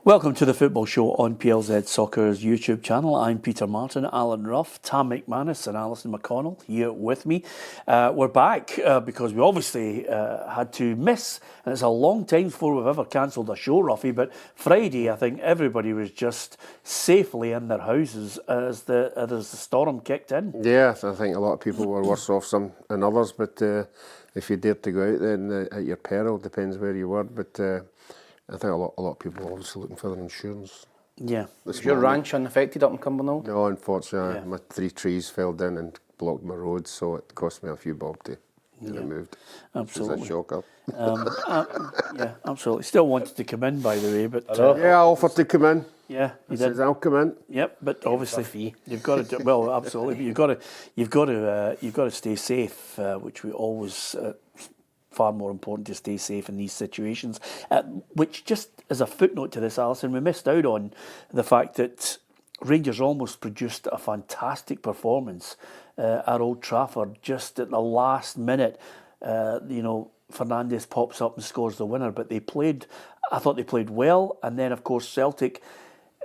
Welcome to the Football Show on PLZ Soccer's YouTube channel. I'm Peter Martin, Alan Ruff, Tam McManus and Alison McConnell here with me. We're back because we obviously had to miss, and it's a long time before we've ever cancelled a show, Ruffy, but Friday I think everybody was just safely in their houses as the storm kicked in. Yeah, I think a lot of people were worse off some than others, but if you dared to go out then at your peril, depends where you were, but I think a lot of people are obviously looking for their insurance. Yeah. Was your ranch unaffected up in Cumbernauld? No, unfortunately, my 3 trees fell down and blocked my road, so it cost me a few bob to get it moved. Absolutely. It's a shocker. Yeah, absolutely. Still wanted to come in, by the way, but yeah, I offered to come in. yeah, you I did. said I'll come in. Yep, but obviously you've got to do, well, absolutely. But you've got to stay safe, which we always. Far more important to stay safe in these situations. Which, just as a footnote to this, Alison, we missed out on the fact that Rangers almost produced a fantastic performance at Old Trafford just at the last minute. Fernandes pops up and scores the winner, but I thought they played well, and then of course Celtic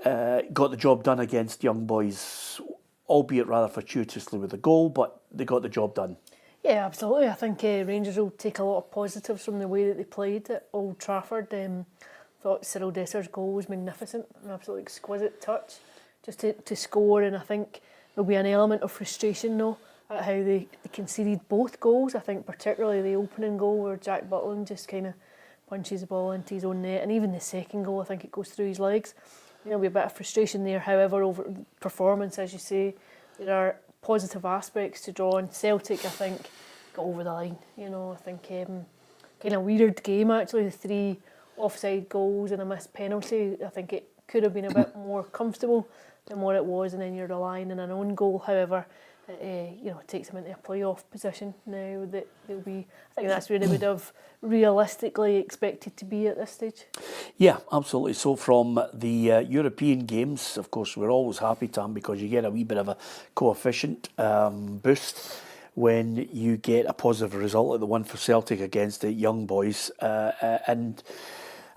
got the job done against Young Boys, albeit rather fortuitously with a goal, but they got the job done. Yeah, absolutely. I think Rangers will take a lot of positives from the way that they played at Old Trafford. Thought Cyriel Dessers' goal was magnificent, an absolutely exquisite touch just to score, and I think there'll be an element of frustration though at how they conceded both goals. I think particularly the opening goal where Jack Butland just kind of punches the ball into his own net, and even the second goal, I think it goes through his legs. There'll be a bit of frustration there. However, over performance, as you say, there are positive aspects to draw on. Celtic, I think, got over the line. I think kind of weird game actually. The 3 offside goals and a missed penalty. I think it could have been a bit more comfortable than what it was, and then you're relying on an own goal. However, it takes them into a playoff position now. That they'll be. I think that's where they would have realistically expected to be at this stage. Yeah, absolutely. So from the European games, of course, we're always happy, Tam, because you get a wee bit of a coefficient boost when you get a positive result like the one for Celtic against the Young Boys. And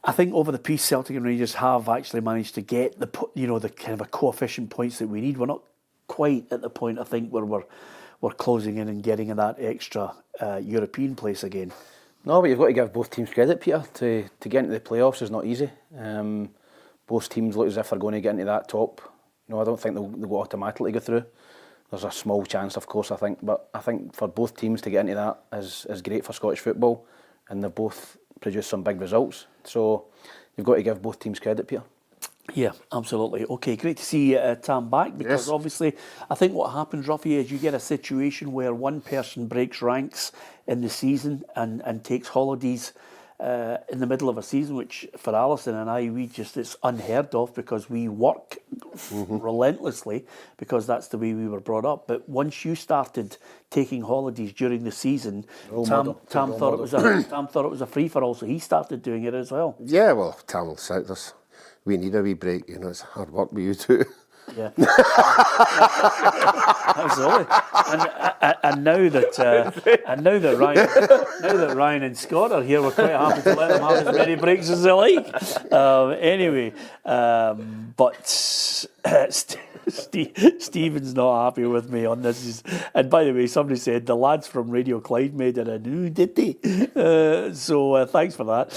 I think over the piece, Celtic and Rangers have actually managed to get the kind of a coefficient points that we need. We're not quite at the point, I think, where we're closing in and getting that extra European place again. No, but you've got to give both teams credit, Peter. To get into the playoffs is not easy. Both teams look as if they're going to get into that top. I don't think they'll automatically go through. There's a small chance, of course, I think. But I think for both teams to get into that is great for Scottish football. And they've both produced some big results. So you've got to give both teams credit, Peter. Yeah, absolutely. Okay, great to see Tam back, because obviously I think what happens, Ruffy, is you get a situation where one person breaks ranks in the season and takes holidays in the middle of a season, which for Alison and I, it's unheard of, because we work relentlessly, because that's the way we were brought up. But once you started taking holidays during the season, Tam thought it was a free for all, so he started doing it as well. Yeah, well, Tam will shout us. We need a wee break, it's hard work with you too. Yeah, absolutely. And now that Ryan and Scott are here, we're quite happy to let them have as many breaks as they like. But Stephen's not happy with me on this. And by the way, somebody said the lads from Radio Clyde made it in. Did they? So thanks for that.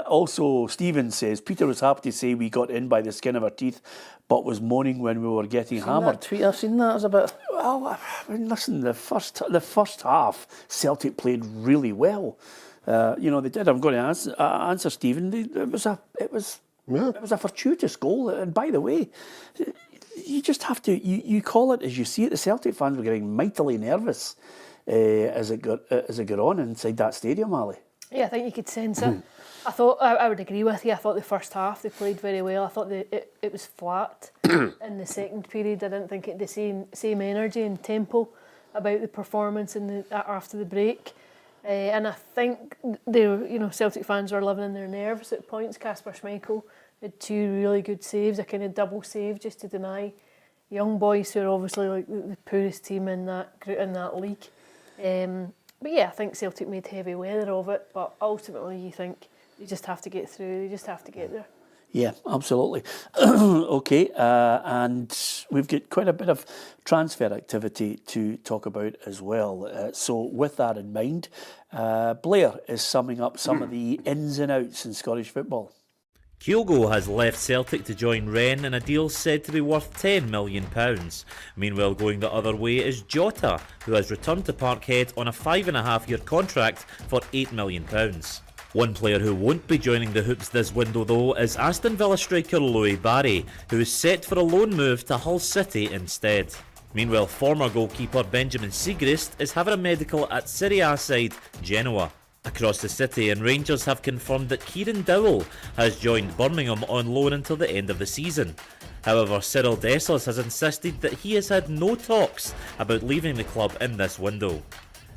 Also, Stephen says Peter was happy to say we got in by the skin of our teeth, but was moaning when we were getting hammered. Tweet, I've seen that. It's a bit. Well, I mean, listen, the first half, Celtic played really well. They did. I'm going to answer Stephen. It was a fortuitous goal. And by the way, you just have to you call it as you see it. The Celtic fans were getting mightily nervous as it got on inside that stadium, Ali. Yeah, I think you could sense it. I thought I would agree with you. I thought the first half they played very well. I thought it was flat in the second period. I didn't think it had the same energy and tempo about the performance after the break. And I think Celtic fans were living in their nerves at points. Kasper Schmeichel had 2 really good saves, a kind of double save just to deny Young Boys, who are obviously like the poorest team in that league. But yeah, I think Celtic made heavy weather of it. But ultimately, you think they just have to get through. They just have to get there. Yeah, absolutely. Okay, and we've got quite a bit of transfer activity to talk about as well. So with that in mind, Blair is summing up some of the ins and outs in Scottish football. Kyogo has left Celtic to join Rennes in a deal said to be worth £10 million. Meanwhile, going the other way is Jota, who has returned to Parkhead on a 5.5-year contract for £8 million. One player who won't be joining the Hoops this window though is Aston Villa striker Louis Barry, who is set for a loan move to Hull City instead. Meanwhile, former goalkeeper Benjamin Siegrist is having a medical at Serie A side Genoa. Across the city, and Rangers have confirmed that Kieran Dowell has joined Birmingham on loan until the end of the season. However, Cyriel Dessers has insisted that he has had no talks about leaving the club in this window.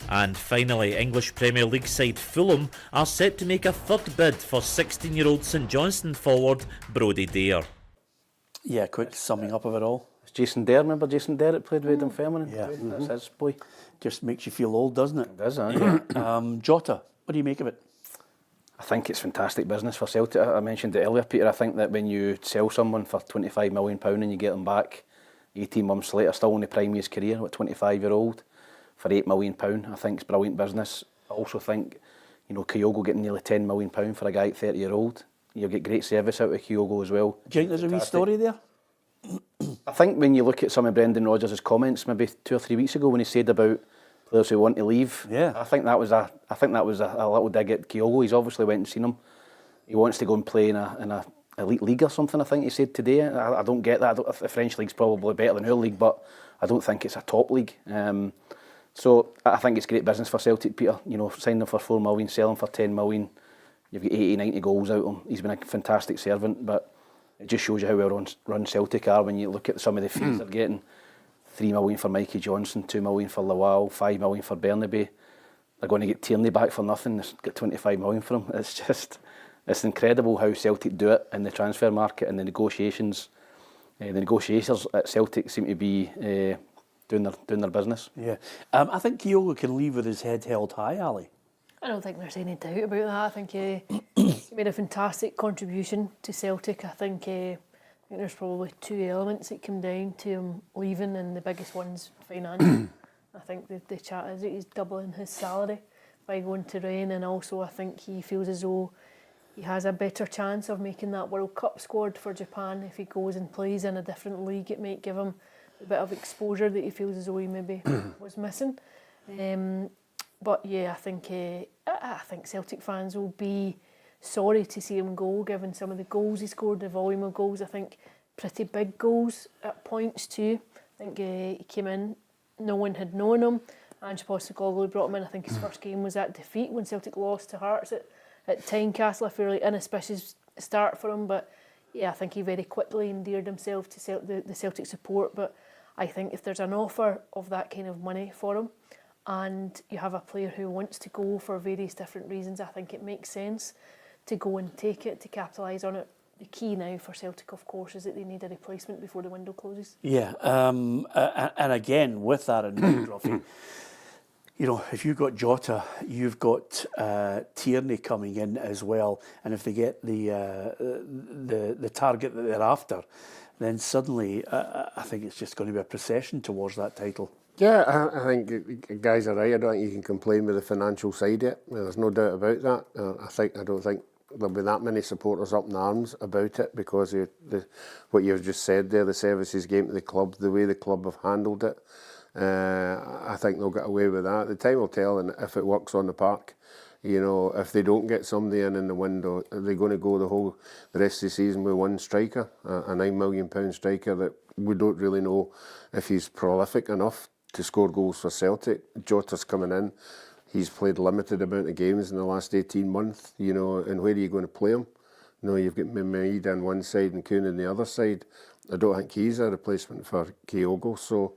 And finally, English Premier League side Fulham are set to make a third bid for 16-year-old St Johnstone forward Brodie Dare. Yeah, quick summing up of it all. It's Jason Dare, remember Jason Dare that played with Dunfermline? Yeah. That's his boy. Just makes you feel old, doesn't it? It does, yeah. Jota, what do you make of it? I think it's fantastic business for Celtic. I mentioned it earlier, Peter. I think that when you sell someone for £25 million and you get them back 18 months later, still in the prime of his career, 25-year-old, for £8 million, I think it's brilliant business. I also think, Kyogo getting nearly £10 million for a guy at 30-year-old. You'll get great service out of Kyogo as well. Do you think there's a wee story there? I think when you look at some of Brendan Rodgers' comments, maybe 2 or 3 weeks ago, when he said about players who want to leave, yeah, I think that was a little dig at Kyogo. He's obviously went and seen him. He wants to go and play in a elite league or something. I think he said today. I don't get that. The French league's probably better than our league, but I don't think it's a top league. So I think it's great business for Celtic, Peter. Sign them for £4 million, sell them for £10 million. You've got 80, 90 goals out of him. He's been a fantastic servant, but it just shows you how well run Celtic are when you look at some of the fees they're getting. £3 million for Mikey Johnson, £2 million for Lawal, £5 million for Bernabe. They're going to get Tierney back for nothing. They've got £25 million for him. It's incredible how Celtic do it in the transfer market and the negotiations. The negotiators at Celtic seem to be doing their business. Yeah, I think Kyogo can leave with his head held high, Ali. I don't think there's any doubt about that. I think he made a fantastic contribution to Celtic. I think there's probably 2 elements that come down to him leaving, and the biggest one's financial. I think the chat is that he's doubling his salary by going to Rennes, and also I think he feels as though he has a better chance of making that World Cup squad for Japan if he goes and plays in a different league. It might give him a bit of exposure that he feels as though he maybe was missing. But yeah, I think Celtic fans will be sorry to see him go, given some of the goals he scored, the volume of goals. I think pretty big goals at points too. I think he came in, no one had known him. Ange Postecoglou brought him in. I think his first game was at defeat when Celtic lost to Hearts at Tynecastle. A fairly inauspicious start for him, but yeah, I think he very quickly endeared himself to the Celtic support. But I think if there's an offer of that kind of money for him, and you have a player who wants to go for various different reasons, I think it makes sense to go and take it, to capitalise on it. The key now for Celtic, of course, is that they need a replacement before the window closes. Yeah, and again, with that in mind, Ruffy, if you've got Jota, you've got Tierney coming in as well, and if they get the target that they're after, then suddenly I think it's just going to be a procession towards that title. Yeah, I think guys are right. I don't think you can complain with the financial side yet. There's no doubt about that. I don't think there'll be that many supporters up in arms about it because of what you've just said there, the services game to the club, the way the club have handled it. I think they'll get away with that. The time will tell, and if it works on the park. If they don't get somebody in the window, are they going to go the rest of the season with one striker, a £9 million striker that we don't really know if he's prolific enough to score goals for Celtic? Jota's coming in. He's played limited amount of games in the last 18 months, and where are you going to play him? You've got Maid on one side and Kuhn on the other side. I don't think he's a replacement for Kyogo. So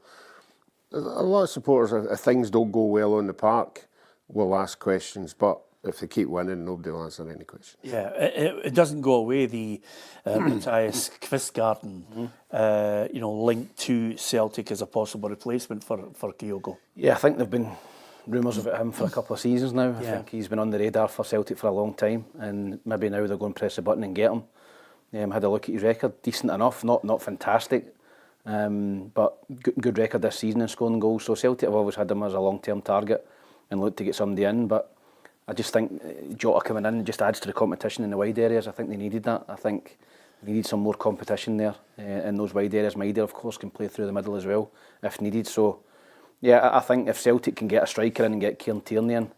a lot of supporters, if things don't go well on the park, will ask questions, but if they keep winning, nobody will answer any questions. Yeah, it doesn't go away, the Matthias Kvistgarden linked to Celtic as a possible replacement for Kyogo. Yeah, I think there've been rumours about him for a couple of seasons now. I think he's been on the radar for Celtic for a long time, and maybe now they're going to press the button and get him. Had a look at his record, decent enough, not fantastic, but good record this season in scoring goals. So Celtic have always had him as a long-term target and looked to get somebody in, but I just think Jota coming in just adds to the competition in the wide areas. I think they needed that. I think they needed some more competition there in those wide areas. Maida, of course, can play through the middle as well if needed. So, yeah, I think if Celtic can get a striker in and get Kieran Tierney in,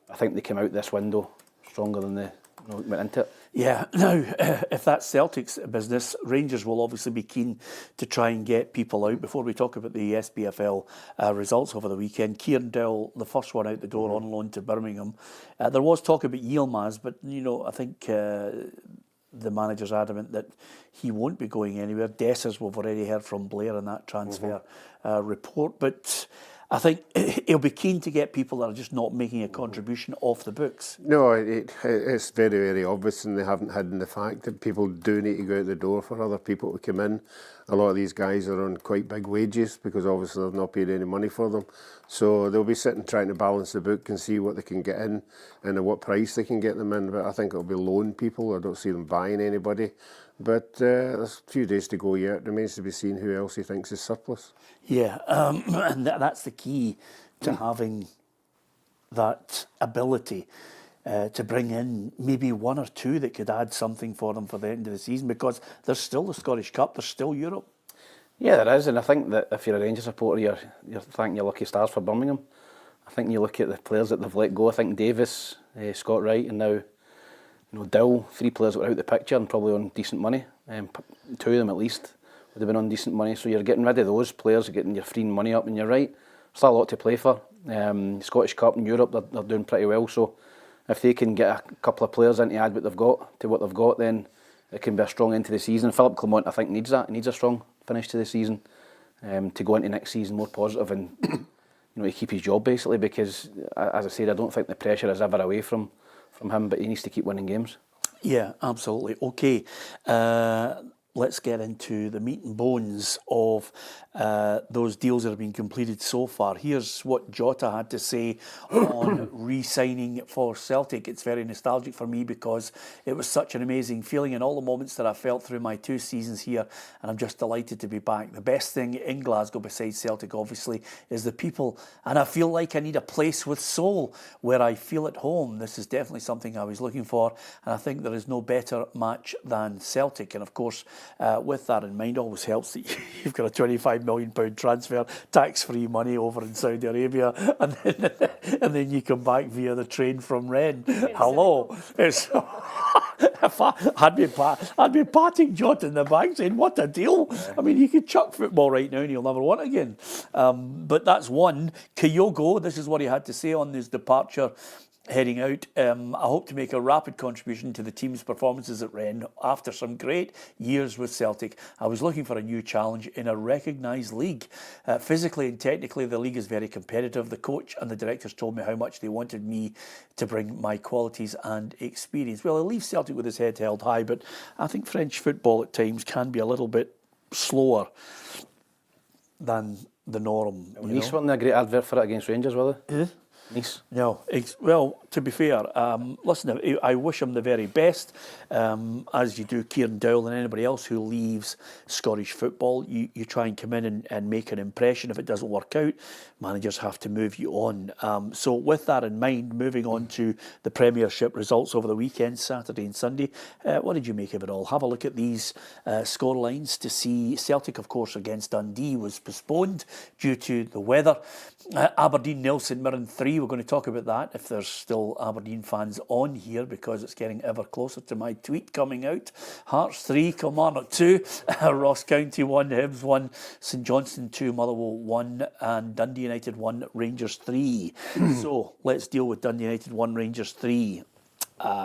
I think they come out this window stronger than they went into it. Yeah, now, if that's Celtic's business, Rangers will obviously be keen to try and get people out. Before we talk about the SPFL results over the weekend, Kieran Dowell, the first one out the door on loan to Birmingham. There was talk about Yilmaz, but, I think the manager's adamant that he won't be going anywhere. Dessers, we've already heard from Blair in that transfer report, but I think he'll be keen to get people that are just not making a contribution off the books. No, it's very, very obvious, and they haven't hidden the fact that people do need to go out the door for other people to come in. A lot of these guys are on quite big wages because obviously they've not paid any money for them. So they'll be sitting trying to balance the book and see what they can get in and at what price they can get them in. But I think it'll be loan people. I don't see them buying anybody. But there's a few days to go yet. It remains to be seen who else he thinks is surplus. Yeah, and that's the key to having that ability to bring in maybe one or two that could add something for them for the end of the season, because there's still the Scottish Cup, there's still Europe. Yeah, there is, and I think that if you're a Rangers supporter, you're thanking your lucky stars for Birmingham. I think you look at the players that they've let go. I think Davis, Scott Wright, and now Dill, 3 players that were out of the picture and probably on decent money. 2 of them at least would have been on decent money. So you're getting rid of those players, you're getting your freeing money up, and you're right. Still a lot to play for. Scottish Cup and Europe, they're doing pretty well. So if they can get a couple of players in to add what they've got, then it can be a strong end to the season. Philip Clement, I think, needs that. He needs a strong finish to the season to go into next season more positive and to keep his job basically. Because as I said, I don't think the pressure is ever away from him, but he needs to keep winning games. Yeah, absolutely. Okay, let's get into the meat and bones of those deals that have been completed so far. Here's what Jota had to say on re-signing for Celtic. It's very nostalgic for me because it was such an amazing feeling in all the moments that I felt through my 2 seasons here, and I'm just delighted to be back. The best thing in Glasgow, besides Celtic obviously, is the people, and I feel like I need a place with soul where I feel at home. This is definitely something I was looking for, and I think there is no better match than Celtic. And of course, with that in mind, always helps that you've got a £25 million transfer, tax-free money over in Saudi Arabia, and then you come back via the train from Rennes. Hello. It's if I'd be patting Jota in the back saying, what a deal. I mean, he could chuck football right now and he'll never want it again. But that's one. Kyogo, this is what he had to say on his departure heading out. I hope to make a rapid contribution to the team's performances at Rennes after some great years with Celtic. I was looking for a new challenge in a recognised league. Physically and technically, the league is very competitive. The coach and the directors told me how much they wanted me to bring my qualities and experience. Well, he'll leave Celtic with his head held high, but I think French football at times can be a little bit slower than the norm. Nice wasn't a great advert for it against Rangers, were they? Nice. No, well, to be fair, listen, I wish him the very best, as you do Kieran Dowell and anybody else who leaves Scottish football. You try and come in and make an impression. If it doesn't work out, managers have to move you on. So with that in mind, moving on to the Premiership results over the weekend, Saturday and Sunday, what did you make of it all? Have a look at these score lines to see. Celtic, of course, against Dundee was postponed due to the weather. Aberdeen 0, St Mirren 3. We're going to talk about that if there's still Aberdeen fans on here, because it's getting ever closer to my tweet coming out. Hearts 3, Kilmarnock 2, Ross County 1, Hibs 1, St Johnstone 2, Motherwell 1, and Dundee United 1, Rangers 3. So let's deal with Dundee United 1, Rangers 3.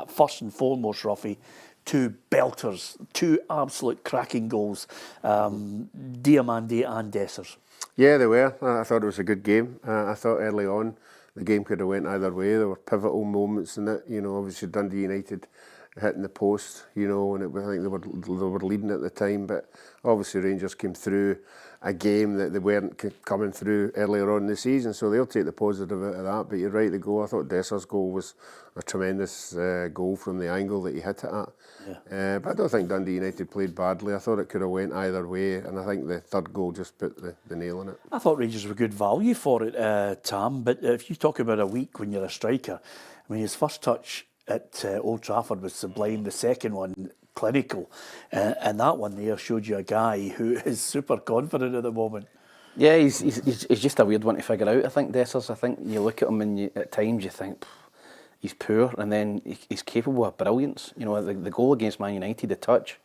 First and foremost, Ruffy, 2 belters, 2 absolute cracking goals. Diomande and Dessers. Yeah, they were. I thought it was a good game. I thought early on the game could have went either way. There were pivotal moments in it. Obviously Dundee United hitting the post. And I think they were leading at the time. But obviously Rangers came through a game that they weren't coming through earlier on in the season, so they'll take the positive out of that. But you're right, the goal, I thought Dessers' goal was a tremendous goal from the angle that he hit it at. Yeah. But I don't think Dundee United played badly. I thought it could have went either way, and I think the third goal just put the nail in it. I thought Rangers were good value for it, Tam, but if you talk about a week when you're a striker, I mean, his first touch at Old Trafford was sublime, the second one clinical, and that one there showed you a guy who is super confident at the moment. Yeah, he's just a weird one to figure out, I think, Dessers. I think you look at him and at times you think, he's poor, and then he's capable of brilliance. You know, the goal against Man United, the touch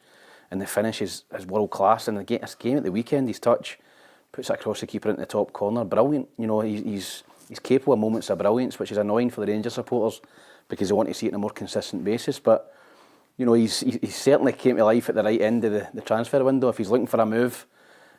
and the finish is world class. And this game at the weekend, his touch puts it across the keeper into the top corner, brilliant. You know, he's capable of moments of brilliance, which is annoying for the Rangers supporters because they want to see it on a more consistent basis. But you know, he's certainly came to life at the right end of the transfer window. If he's looking for a move,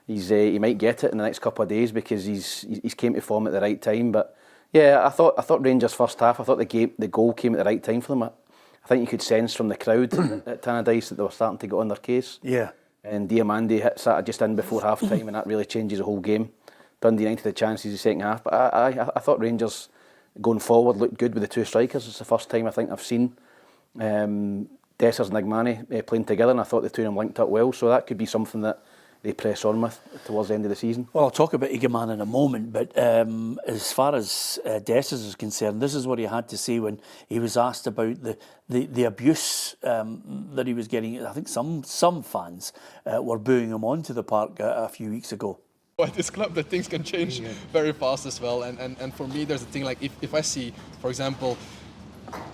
he might get it in the next couple of days because he's came to form at the right time. But yeah, I thought Rangers first half, I thought the goal came at the right time for them. I think you could sense from the crowd at Tannadice that they were starting to get on their case. Yeah. And Diomande hits that just in before half time, and that really changes the whole game. Dundee United had chances in the second half, but I thought Rangers going forward looked good with the two strikers. It's the first time I think I've seen Dessers and Igmane playing together, and I thought the two of them linked up well, so that could be something that they press on with towards the end of the season. Well, I'll talk about Igmane in a moment, but as far as Dessers is concerned, this is what he had to say when he was asked about the abuse that he was getting. I think some fans were booing him onto the park a few weeks ago. At this club, that things can change very fast as well, and for me, there's a thing like if I see, for example,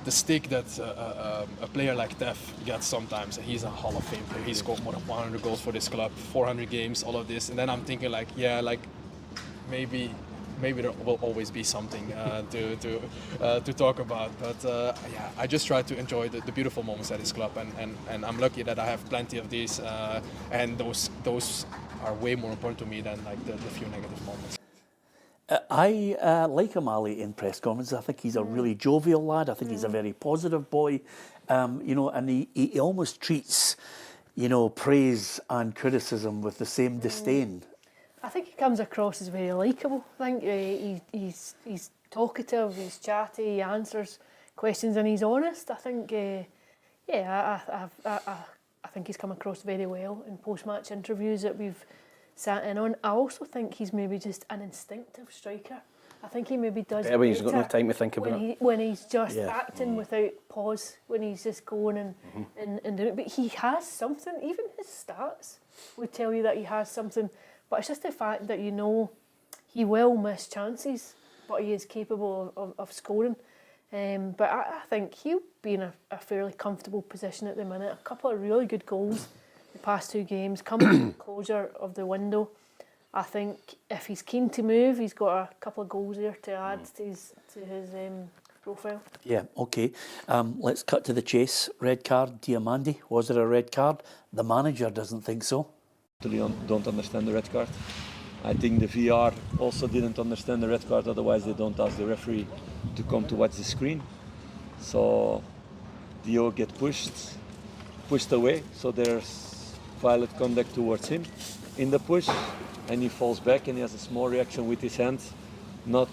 the stick that a player like Def gets sometimes, and he's a Hall of Fame player. He scored more than 100 goals for this club, 400 games, all of this, and then I'm thinking like, yeah, like maybe there will always be something to talk about. But yeah, I just try to enjoy the beautiful moments at this club, and I'm lucky that I have plenty of these, and those are way more important to me than like the few negative moments. I like Imali in press conferences. I think he's a really jovial lad. I think he's a very positive boy, you know, and he almost treats, you know, praise and criticism with the same disdain. I think he comes across as very likeable. I think he's talkative, he's chatty, he answers questions, and he's honest. I think, I think he's come across very well in post-match interviews that we've sat in on. I also think he's maybe just an instinctive striker. I think he maybe does better when he's got no time to think about it. When he's just acting without pause, when he's just going and doing it. But he has something, even his stats would tell you that he has something. But it's just the fact that, you know, he will miss chances, but he is capable of scoring. But I think he'll be in a fairly comfortable position at the minute. A couple of really good goals the past two games, coming to the closure of the window. I think if he's keen to move, he's got a couple of goals there to add to his profile. Yeah, okay. Let's cut to the chase. Red card, Diomande. Was it a red card? The manager doesn't think so. Don't understand the red card. I think the VR also didn't understand the red card, otherwise they don't ask the referee to come to watch the screen. So Dio get pushed away, so there's violent conduct towards him in the push, and he falls back and he has a small reaction with his hand, not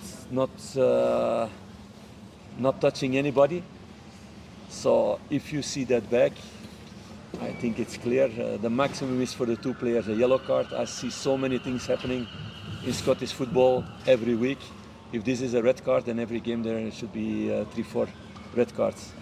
touching anybody. So if you see that back, I think it's clear. The maximum is for the two players a yellow card. I see so many things happening in Scottish football every week. If this is a red card, then every game there should be 3-4 red cards.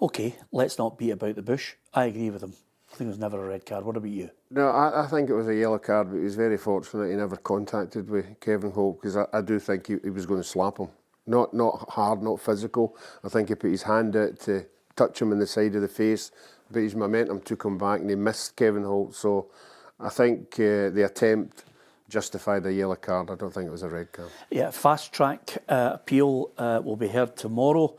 Okay, let's not beat about the bush. I agree with him. I think it was never a red card. What about you? No, I think it was a yellow card, but he was very fortunate he never contacted with Kevin Holt, because I do think he was going to slap him. Not hard, not physical. I think he put his hand out to touch him in the side of the face, but his momentum took him back and he missed Kevin Holt. So I think the attempt justified a yellow card. I don't think it was a red card. Yeah, fast track appeal will be heard tomorrow.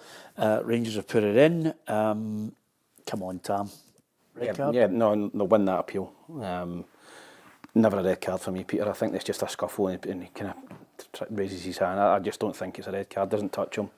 Rangers have put it in. Come on, Tam. Red card? Yeah, no, they'll win that appeal. Never a red card for me, Peter. I think it's just a scuffle and he kind of raises his hand. I just don't think it's a red card. Doesn't touch him.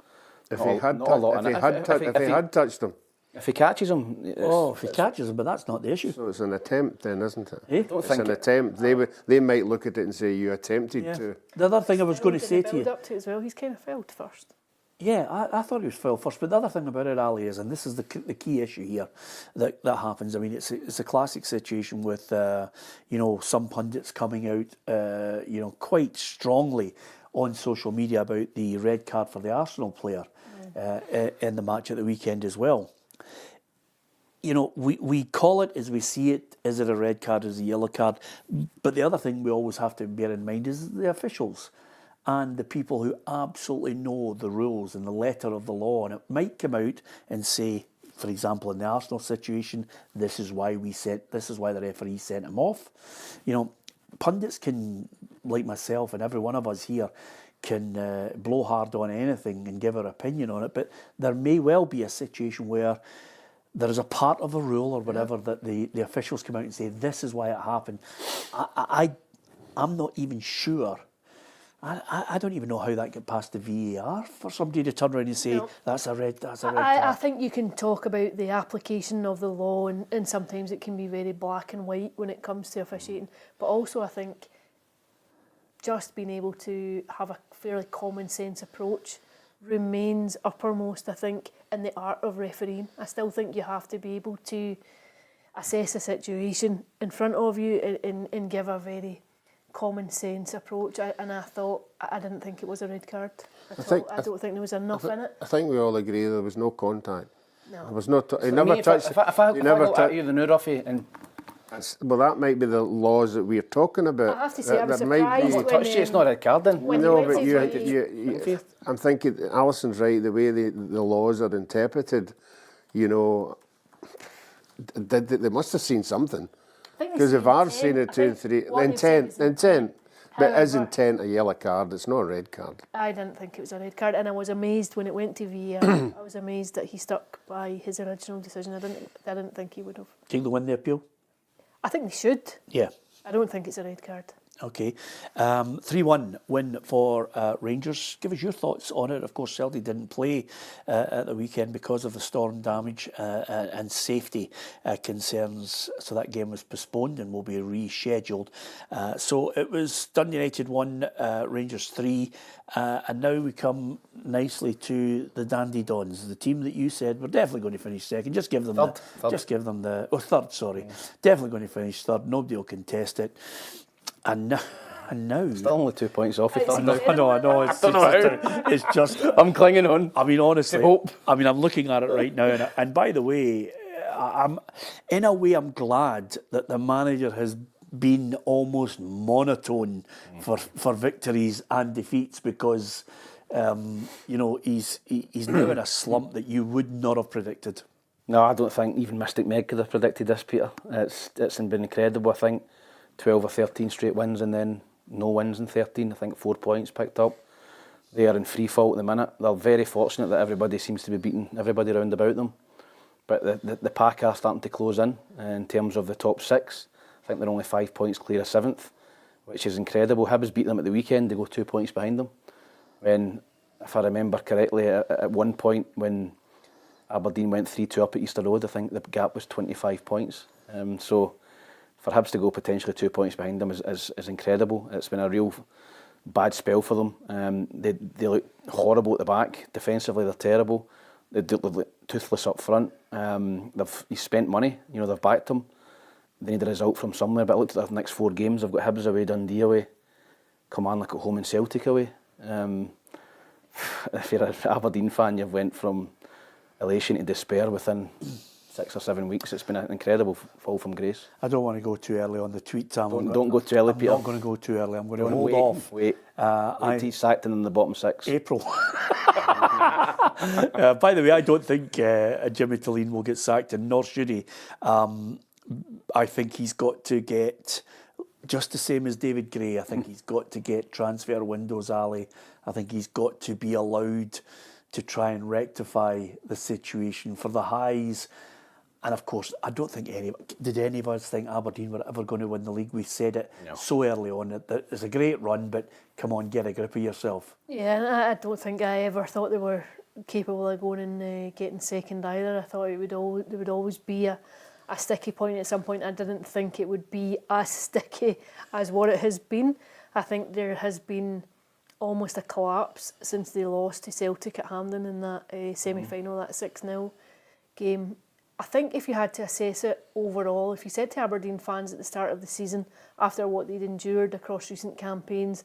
If he had touched him, If he catches him, If he catches him, but that's not the issue. So it's an attempt then, isn't it? Eh? don't It's think an attempt. They might look at it and say, you attempted Yeah. to. The other thing I was going to say to build you, up to it as well. He's kind of failed first. yeah, I thought he was foul first, but the other thing about it, Ali, is, and this is the key issue here that happens. I mean, it's a classic situation with some pundits coming out quite strongly on social media about the red card for the Arsenal player in the match at the weekend as well. You know, we call it as we see it. Is it a red card? Is it a yellow card? But the other thing we always have to bear in mind is the officials and the people who absolutely know the rules and the letter of the law. And it might come out and say, for example, in the Arsenal situation, this is why the referee sent him off. You know, pundits can, like myself and every one of us here, can blow hard on anything and give our opinion on it. But there may well be a situation where there is a part of a rule or whatever that the officials come out and say, this is why it happened. I'm not even sure. I don't even know how that got past the VAR for somebody to turn around and say, that's a red card. I think you can talk about the application of the law, and sometimes it can be very black and white when it comes to officiating. But also I think just being able to have a fairly common sense approach remains uppermost, I think, in the art of refereeing. I still think you have to be able to assess a situation in front of you and give a very common sense approach. I didn't think it was a red card at all. I don't think there was enough in it. I think we all agree there was no contact. No. There was no. He For never me, touched. If I look at you, the new Ruffy, and Well, that might be the laws that we're talking about. I have to say, I was That might surprised be- if he touched you, it's not a red card then. when No, he went but to the- I'm thinking Alison's right. The way the laws are interpreted, you know, they must have seen something. Because if I've seen it 2 and 3, intent. But is However- intent a yellow card? It's not a red card. I didn't think it was a red card, and I was amazed when it went to VAR. I was amazed that he stuck by his original decision. I didn't think he would have. Think they win the appeal? I think they should. Yeah. I don't think it's a red card. Okay. 3-1 win for Rangers. Give us your thoughts on it. Of course, Celtic didn't play at the weekend because of the storm damage and safety concerns. So that game was postponed and will be rescheduled. So it was Dundee United 1, Rangers 3. And now we come nicely to the Dundee Dons, the team that you said were definitely going to finish second. Just give them Third. Just give them the... Oh, third, sorry. Definitely going to finish third. Nobody will contest it. And now Still only 2 points off. If It's I'm not- I know. It's just. I'm clinging on. I mean, honestly, To hope. I mean, I'm looking at it right now, and by the way, I'm glad that the manager has been almost monotone for victories and defeats, because he's now in a slump that you would not have predicted. No, I don't think even Mystic Meg could have predicted this, Peter. It's been incredible. I think 12 or 13 straight wins and then no wins in 13. I think 4 points picked up. They are in free fall at the minute. They're very fortunate that everybody seems to be beating everybody round about them. But the pack are starting to close in terms of the top 6. I think they're only 5 points clear of 7th, which is incredible. Hibs beat them at the weekend. They go 2 points behind them. When, if I remember correctly, at one point when Aberdeen went 3-2 up at Easter Road, I think the gap was 25 points. So for Hibs to go potentially 2 points behind them is incredible. It's been a real bad spell for them. They look horrible at the back. Defensively, they're terrible. They look toothless up front. They've spent money. They've backed them. They need a result from somewhere. But I looked at their next 4 games. They've got Hibs away, Dundee away, Kilmarnock at home, and Celtic away. If you're an Aberdeen fan, you've went from elation to despair within 6 or 7 weeks. It's been an incredible fall from grace. I don't want to go too early on the tweet, Sam. Don't go too early, Peter. I'm not going to go too early. I'm going to hold off. Wait till he's sacked in the bottom 6. April. By the way, I don't think Jimmy Tillene will get sacked, and nor should he. I think he's got to get, just the same as David Gray, I think he's got to get transfer windows, Ali. I think he's got to be allowed to try and rectify the situation. For the highs, And of course, I don't think did any of us think Aberdeen were ever going to win the league. We said it so early on that it's a great run, but come on, get a grip of yourself. Yeah, I don't think I ever thought they were capable of going and getting second either. I thought there would always be a sticky point at some point. I didn't think it would be as sticky as what it has been. I think there has been almost a collapse since they lost to Celtic at Hampden in that semi-final, that 6-0 game. I think if you had to assess it overall, if you said to Aberdeen fans at the start of the season, after what they'd endured across recent campaigns,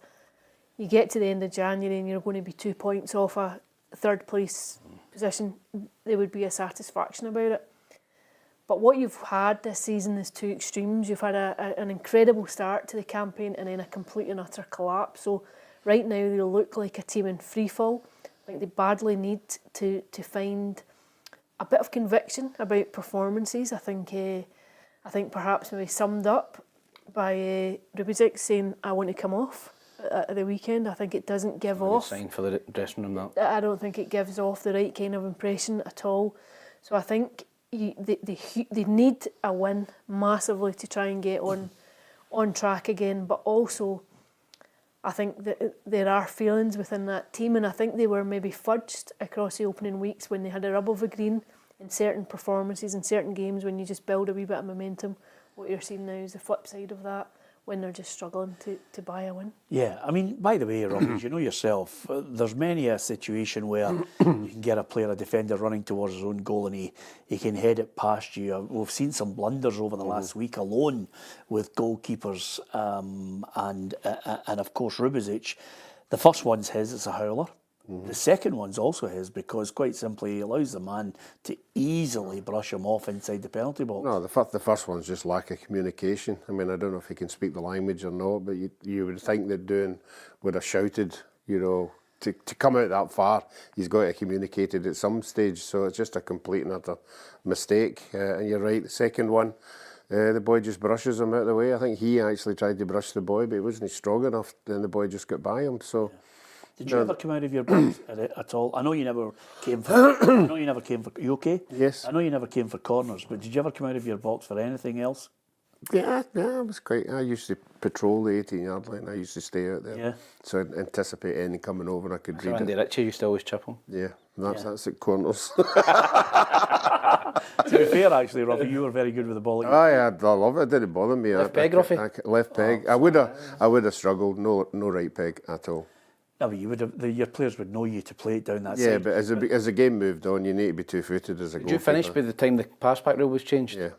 you get to the end of January and you're going to be 2 points off a third place position, there would be a satisfaction about it. But what you've had this season is two extremes. You've had an incredible start to the campaign and then a complete and utter collapse. So right now they look like a team in free fall. I think they badly need to find a bit of conviction about performances. I think perhaps maybe summed up by Rubizic saying, I want to come off at the weekend. I think it doesn't give off. Sign for the dressing room, that. I don't think it gives off the right kind of impression at all. So I think they need a win massively to try and get on track again. But also, I think that there are feelings within that team, and I think they were maybe fudged across the opening weeks when they had a rub of a green in certain performances, in certain games, when you just build a wee bit of momentum. What you're seeing now is the flip side of that, when they're just struggling to buy a win. Yeah, I mean, by the way, Robbie, you know yourself, there's many a situation where you can get a player, a defender, running towards his own goal and he can head it past you. We've seen some blunders over the last week alone with goalkeepers and of course Rubizic. The first one's his, it's a howler. The second one's also his because, quite simply, he allows the man to easily brush him off inside the penalty box. No, the first one's just lack of communication. I mean, I don't know if he can speak the language or not, but you would think that Doon would have shouted, you know, to come out that far, he's got to communicate it at some stage. So it's just a complete and utter mistake. And you're right, the second one, the boy just brushes him out of the way. I think he actually tried to brush the boy, but he wasn't strong enough, and the boy just got by him. So. Yeah. Did you ever come out of your box at all? I know you never came for. You okay? Yes. I know you never came for corners, but did you ever come out of your box for anything else? Yeah, I was quite. I used to patrol the 18-yard line. I used to stay out there. Yeah. So I'd anticipate any coming over, I could read Andy it. Ritchie used to always chip him. Yeah, that's at corners. To be fair, actually, Ruffy, you were very good with the ball. I love it. It didn't bother me. Left peg, Ruffy? Left peg. I would have struggled. No right peg at all. No, but you would have, your players would know you to play it down that side. Yeah, but as the game moved on, you need to be two-footed as a goalkeeper. Did you finish by the time the pass-back rule was changed? Yeah.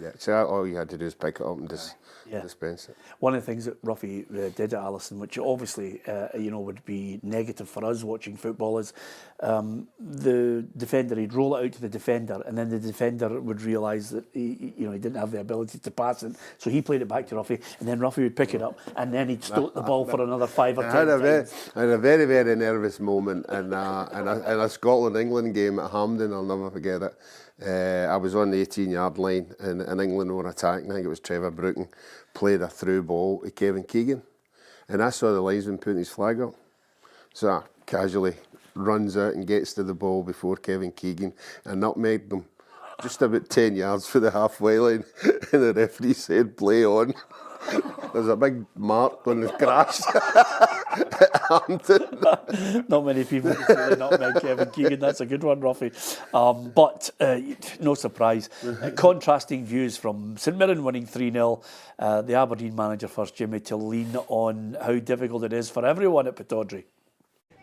Yeah, so all you had to do is pick it up and dispense it. One of the things that Ruffy did at Allison, which obviously would be negative for us watching football, is the defender, he'd roll it out to the defender, and then the defender would realise that he didn't have the ability to pass it, so he played it back to Ruffy, and then Ruffy would pick it up, and then he'd stoke the ball for another 5 or 10 times. I had a very, very nervous moment in a Scotland-England game at Hampden. I'll never forget it. I was on the 18-yard line and England were attacking. I think it was Trevor Brooken played a through ball to Kevin Keegan, and I saw the linesman putting his flag up, so I casually runs out and gets to the ball before Kevin Keegan and nutmegged them just about 10 yards for the halfway line, and the referee said play on. There's a big mark on the crash at Hampden. Not many people can say nutmeg Kevin Keegan. That's a good one, Ruffy. But no surprise. Contrasting views from St Mirren winning 3-0. The Aberdeen manager first, Jimmy, to lean on how difficult it is for everyone at Pittodrie.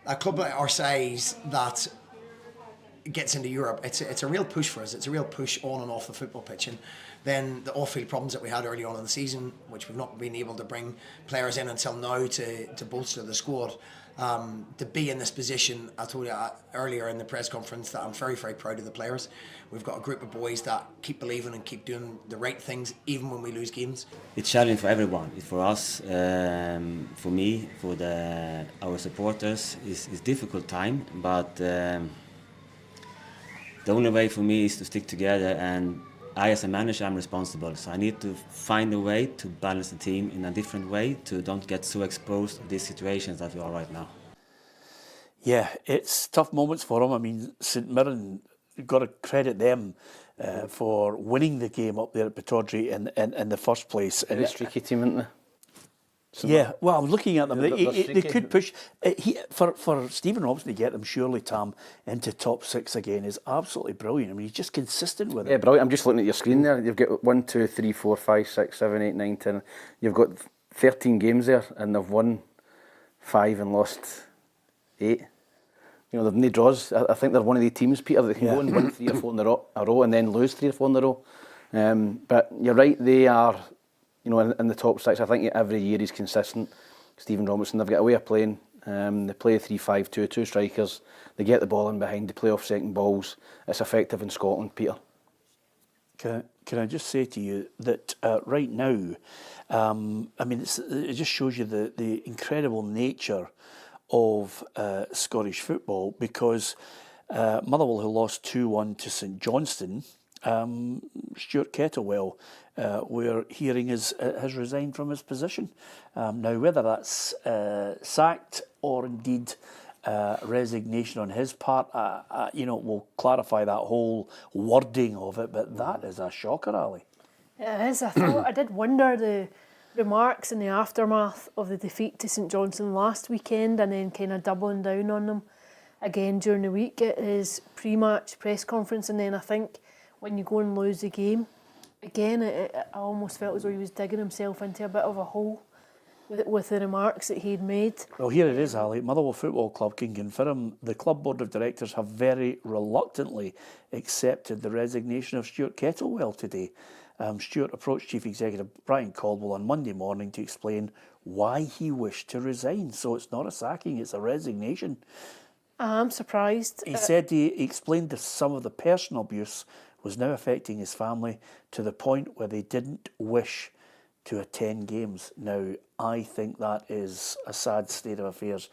A club at our size that gets into Europe, it's a real push for us. It's a real push on and off the football pitch. And then the off-field problems that we had early on in the season, which we've not been able to bring players in until now to bolster the squad. To be in this position, I told you earlier in the press conference that I'm very, very proud of the players. We've got a group of boys that keep believing and keep doing the right things, even when we lose games. It's challenging for everyone. It's for us, for me, for our supporters. It's difficult time, but the only way for me is to stick together, and I, as a manager, I'm responsible. So I need to find a way to balance the team in a different way to don't get so exposed to these situations that we are right now. Yeah, it's tough moments for them. I mean, St Mirren, you've got to credit them. for winning the game up there at Pittodrie in the first place. They're a streaky team, aren't they? Yeah, well, I'm looking at them. They're They streaky. could push. For Stephen Robson to get them, surely, Tam, into top 6 again is absolutely brilliant. I mean, he's just consistent with it. Yeah, brilliant. I'm just looking at your screen there. You've got 1, 2, 3, 4, 5, 6, 7, 8, 9, 10. You've got 13 games there, and they've won 5 and lost 8. You know, they've no draws. I think they're one of the teams, Peter, that can go and win 3 or 4 in a row and then lose 3 or 4 in a row. But you're right, they are, you know, in the top 6. I think every year he's consistent. Stephen Robinson, they've got a way of playing. They play 3-5-2, 2 strikers. They get the ball in behind. They play off second balls. It's effective in Scotland, Peter. Can I just say to you that right now, I mean, it just shows you the incredible nature of Scottish football, because Motherwell, who lost 2-1 to St Johnstone, Stuart Kettlewell, we're hearing has resigned from his position. Now, whether that's sacked or indeed resignation on his part, we'll clarify that whole wording of it, but that is a shocker, Ali. It is. I did wonder the remarks in the aftermath of the defeat to St Johnstone last weekend, and then kind of doubling down on them again during the week at his pre-match press conference. And then I think when you go and lose the game again, I almost felt as though he was digging himself into a bit of a hole with the remarks that he'd made. Well, here it is, Ali. Motherwell Football Club can confirm the club board of directors have very reluctantly accepted the resignation of Stuart Kettlewell today. Stuart approached Chief Executive Brian Caldwell on Monday morning to explain why he wished to resign. So it's not a sacking, it's a resignation. I'm surprised. He said he explained that some of the personal abuse was now affecting his family to the point where they didn't wish to attend games. Now, I think that is a sad state of affairs.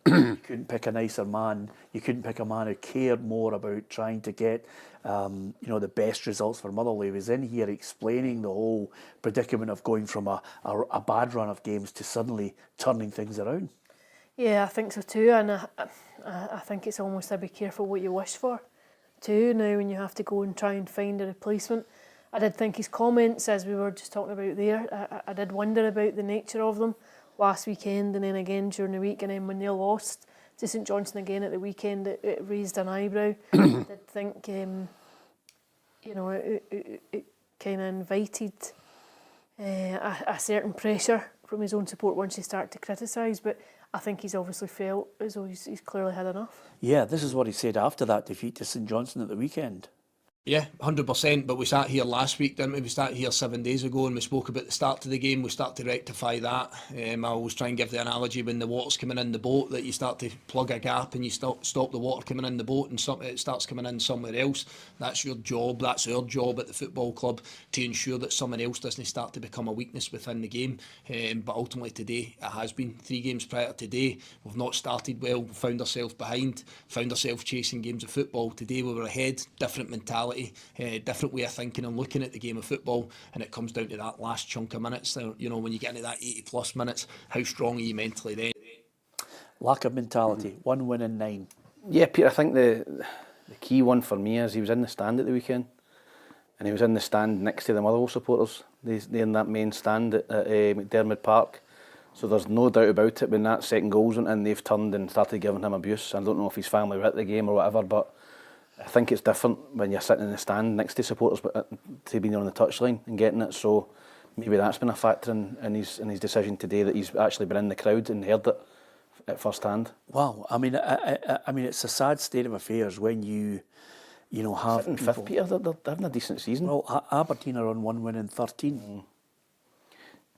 You couldn't pick a nicer man. You couldn't pick a man who cared more about trying to get the best results for Motherwell. He was in here explaining the whole predicament of going from a bad run of games to suddenly turning things around. Yeah, I think so too, and I think it's almost a be careful what you wish for too now when you have to go and try and find a replacement. I did think his comments, as we were just talking about there, I did wonder about the nature of them last weekend and then again during the week, and then when they lost to St Johnstone again at the weekend, it raised an eyebrow. I did think, it kind of invited a certain pressure from his own support once he started to criticise, but I think he's obviously felt as though he's clearly had enough. Yeah, this is what he said after that defeat to St Johnstone at the weekend. Yeah, 100%, but we sat here last week, didn't we? We sat here 7 days ago and we spoke about the start to the game. We start to rectify that. I always try and give the analogy when the water's coming in the boat, that you start to plug a gap and you stop the water coming in the boat and it starts coming in somewhere else. That's your job, that's our job at the football club, to ensure that someone else doesn't start to become a weakness within the game. But ultimately today, it has been 3 games prior to today. We've not started well, found ourselves behind, found ourselves chasing games of football. Today we were ahead, different mentality. Different way of thinking and looking at the game of football, and it comes down to that last chunk of minutes. When you get into that 80 plus minutes, how strong are you mentally then? Lack of mentality. 1 win in 9. Yeah, Peter, I think the key one for me is he was in the stand at the weekend, and he was in the stand next to the Motherwell supporters. They're in that main stand at McDermott Park. So there's no doubt about it. When that second goal went in, they've turned and started giving him abuse. I don't know if his family were at the game or whatever, but I think it's different when you're sitting in the stand next to supporters, but to being on the touchline and getting it. So maybe that's been a factor in his decision today, that he's actually been in the crowd and heard it at first hand. Wow, I mean, it's a sad state of affairs when you have sitting fifth, Peter. They're having a decent season. Well, Aberdeen are on 1 win in 13.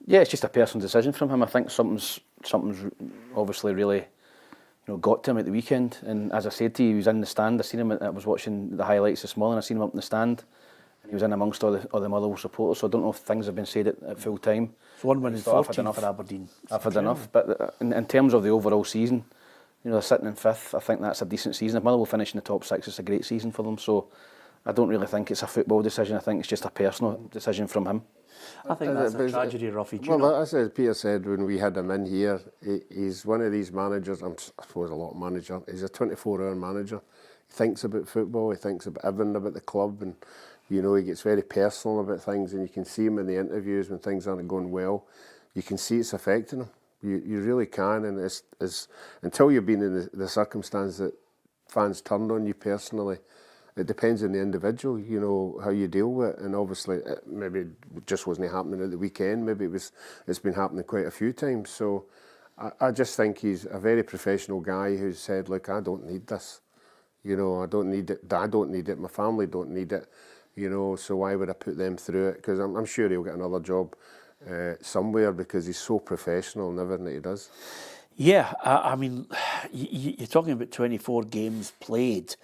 Yeah, it's just a personal decision from him. I think something's obviously really got to him at the weekend, and as I said to you, he was in the stand. I was watching the highlights this morning. I seen him up in the stand, and he was in amongst all the Motherwell supporters. So I don't know if things have been said at full time. So 1 win in 14 for Aberdeen. I've had enough. But in terms of the overall season, they're sitting in 5th. I think that's a decent season. If Motherwell finish in the top 6, it's a great season for them. So I don't really think it's a football decision. I think it's just a personal decision from him. I think that's a tragedy, Ruffy. Well, as Peter said when we had him in here, he's one of these managers, I suppose a lot of manager, he's a 24-hour manager. He thinks about football, he thinks about everything about the club, and you know, he gets very personal about things, and you can see him in the interviews when things aren't going well. You can see it's affecting him. You really can, and it's until you've been in the circumstance that fans turned on you personally, it depends on the individual, you know, how you deal with it. And obviously, maybe it just wasn't happening at the weekend. Maybe it's been happening quite a few times. So I just think he's a very professional guy who's said, look, I don't need this. You know, I don't need it. I don't need it. My family don't need it. You know, so why would I put them through it? Because I'm sure he'll get another job somewhere because he's so professional in everything that he does. Yeah, I mean, you're talking about 24 games played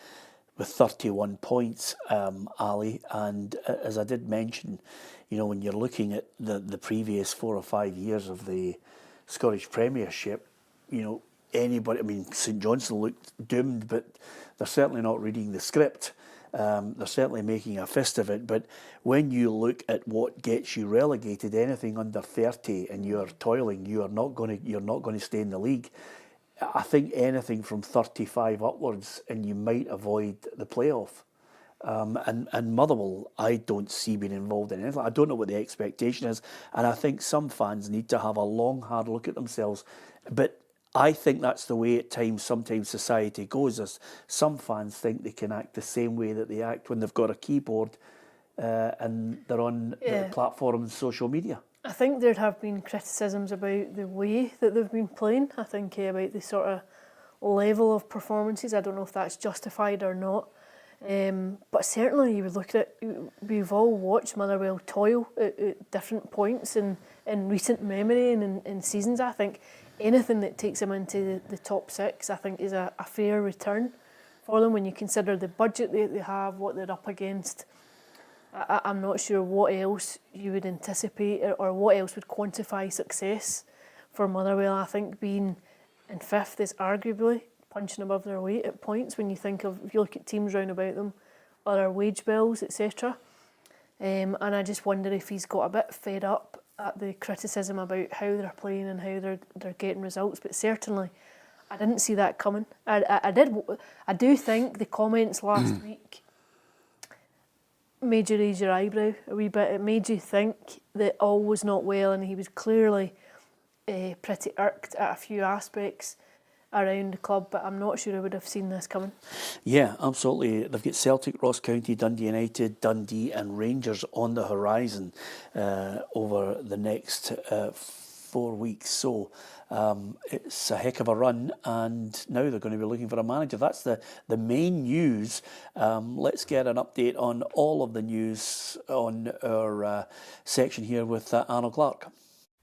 with 31 points, Ali, and as I did mention, you know, when you're looking at the previous 4 or 5 years of the Scottish Premiership, you know, anybody, I mean, St Johnstone looked doomed, but they're certainly not reading the script. They're certainly making a fist of it, but when you look at what gets you relegated, anything under 30, and you're toiling, you're not going to stay in the league. I think anything from 35 upwards, and you might avoid the playoff. And Motherwell, I don't see being involved in anything. I don't know what the expectation is, and I think some fans need to have a long, hard look at themselves. But I think that's the way at times, sometimes society goes. As some fans think they can act the same way that they act when they've got a keyboard and they're on the platforms, social media. I think there have been criticisms about the way that they've been playing. I think about the sort of level of performances. I don't know if that's justified or not. But certainly you would look at it, we've all watched Motherwell toil at different points in recent memory and in seasons. I think anything that takes them into the top 6, I think, is a fair return for them when you consider the budget they have, what they're up against. I'm not sure what else you would anticipate or what else would quantify success for Motherwell. I think being in 5th is arguably punching above their weight at points when you think of, if you look at teams round about them, other wage bills, etc. And I just wonder if he's got a bit fed up at the criticism about how they're playing and how they're getting results. But certainly, I didn't see that coming. I do think the comments last week made you raise your eyebrow a wee bit. It made you think that all was not well, and he was clearly pretty irked at a few aspects around the club, but I'm not sure I would have seen this coming. Yeah, absolutely. They've got Celtic, Ross County, Dundee United, Dundee and Rangers on the horizon over the next 4 weeks. So it's a heck of a run, and now they're going to be looking for a manager. That's the main news. Let's get an update on all of the news on our section here with Arnold Clark.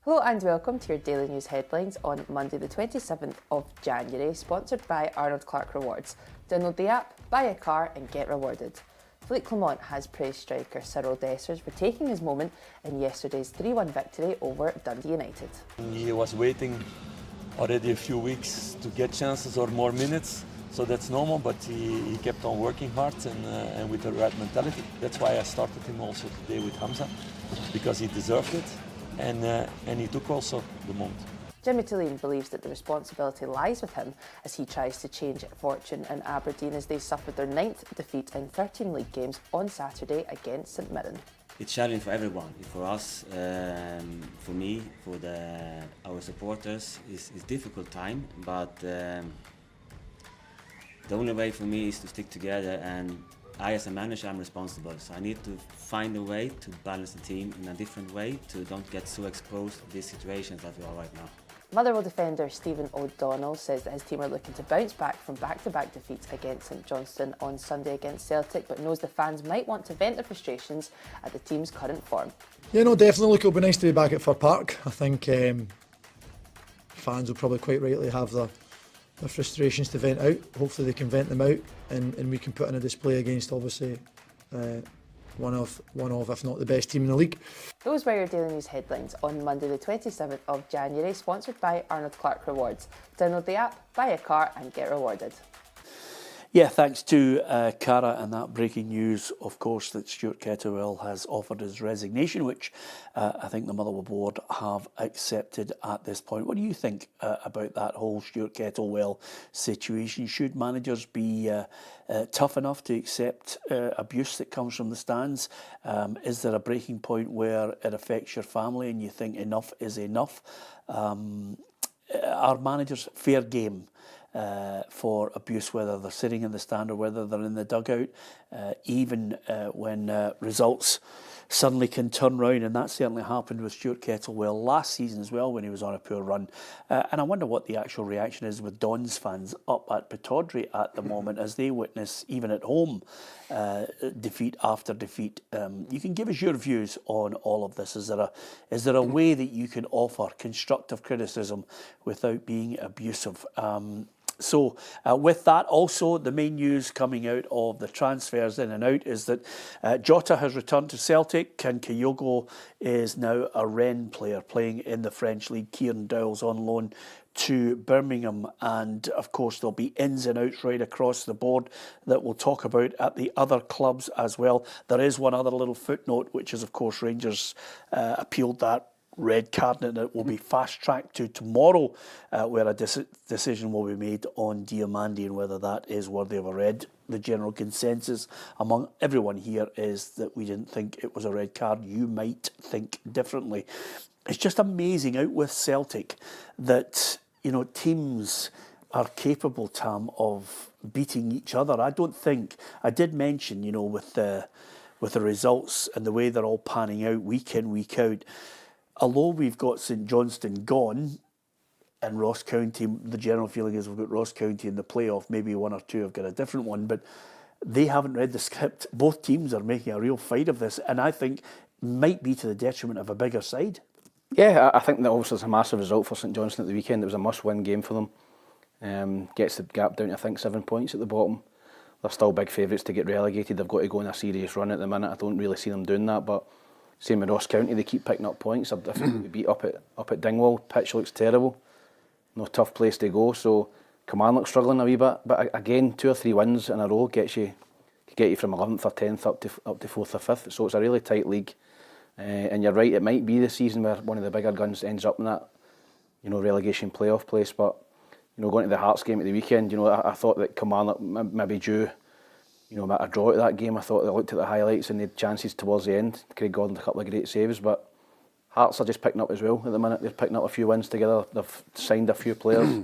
Hello and welcome to your daily news headlines on Monday the 27th of January, sponsored by Arnold Clark Rewards. Download the app, buy a car and get rewarded. Philippe Clement has praised striker Cyriel Dessers for taking his moment in yesterday's 3-1 victory over Dundee United. He was waiting already a few weeks to get chances or more minutes, so that's normal, but he kept on working hard and with the right mentality. That's why I started him also today with Hamza, because he deserved it. And he took also the moment. Jimmy Tulane believes that the responsibility lies with him as he tries to change fortune in Aberdeen as they suffered their 9th defeat in 13 league games on Saturday against St Mirren. It's challenging for everyone, for us, for me, for our supporters. It's a difficult time, but the only way for me is to stick together, and I, as a manager, I'm responsible, so I need to find a way to balance the team in a different way to don't get so exposed to these situations that we are right now. Motherwell defender Stephen O'Donnell says that his team are looking to bounce back from back-to-back defeats against St Johnstone on Sunday against Celtic, but knows the fans might want to vent their frustrations at the team's current form. Yeah, no, definitely. Look, it'll be nice to be back at Fir Park. I think fans will probably quite rightly have their frustrations to vent out. Hopefully they can vent them out and we can put in a display against, obviously, one of, if not the best team in the league. Those were your daily news headlines on Monday the 27th of January, sponsored by Arnold Clark Rewards. Download the app, buy a car and get rewarded. Yeah, thanks to Cara and that breaking news, of course, that Stuart Kettlewell has offered his resignation, which I think the Motherwell board have accepted at this point. What do you think about that whole Stuart Kettlewell situation? Should managers be tough enough to accept abuse that comes from the stands? Is there a breaking point where it affects your family and you think enough is enough? Are managers fair game for abuse, whether they're sitting in the stand or whether they're in the dugout, even when results suddenly can turn round? And that certainly happened with Stuart Kettlewell last season as well, when he was on a poor run. And I wonder what the actual reaction is with Don's fans up at Pittodrie at the moment, as they witness, even at home, defeat after defeat. You can give us your views on all of this. Is there a way that you can offer constructive criticism without being abusive? So with that, also the main news coming out of the transfers in and out is that Jota has returned to Celtic, and Kyogo is now a Rennes player playing in the French league. Kieran Dowell's on loan to Birmingham, and of course there'll be ins and outs right across the board that we'll talk about at the other clubs as well. There is one other little footnote, which is of course Rangers appealed that red card, and it will be fast-tracked to tomorrow, where a decision will be made on Diomande and whether that is worthy of a red. The general consensus among everyone here is that we didn't think it was a red card. You might think differently. It's just amazing out with Celtic that, you know, teams are capable, Tam, of beating each other. I don't think, I did mention, you know, with the results and the way they're all panning out week in, week out, although we've got St Johnstone gone and Ross County, the general feeling is we've got Ross County in the playoff. Maybe one or two have got a different one, but they haven't read the script. Both teams are making a real fight of this, and I think might be to the detriment of a bigger side. Yeah, I think that obviously it's a massive result for St Johnstone at the weekend. It was a must-win game for them. Gets the gap down to, I think, 7 points at the bottom. They're still big favourites to get relegated. They've got to go on a serious run at the minute. I don't really see them doing that, but same with Ross County, they keep picking up points. I think we beat up at Dingwall. Pitch looks terrible. No tough place to go. So Kilmarnock struggling a wee bit, but again, 2 or 3 wins in a row get you from 11th or 10th up to 4th or 5th. So it's a really tight league. And you're right, it might be the season where one of the bigger guns ends up in that, you know, relegation playoff place. But you know, going to the Hearts game at the weekend, you know, I thought that Kilmarnock maybe due, you know, a draw at that game. I thought they looked at the highlights and they had chances towards the end. Craig Gordon a couple of great saves, but Hearts are just picking up as well at the minute. They're picking up a few wins together. They've signed a few players,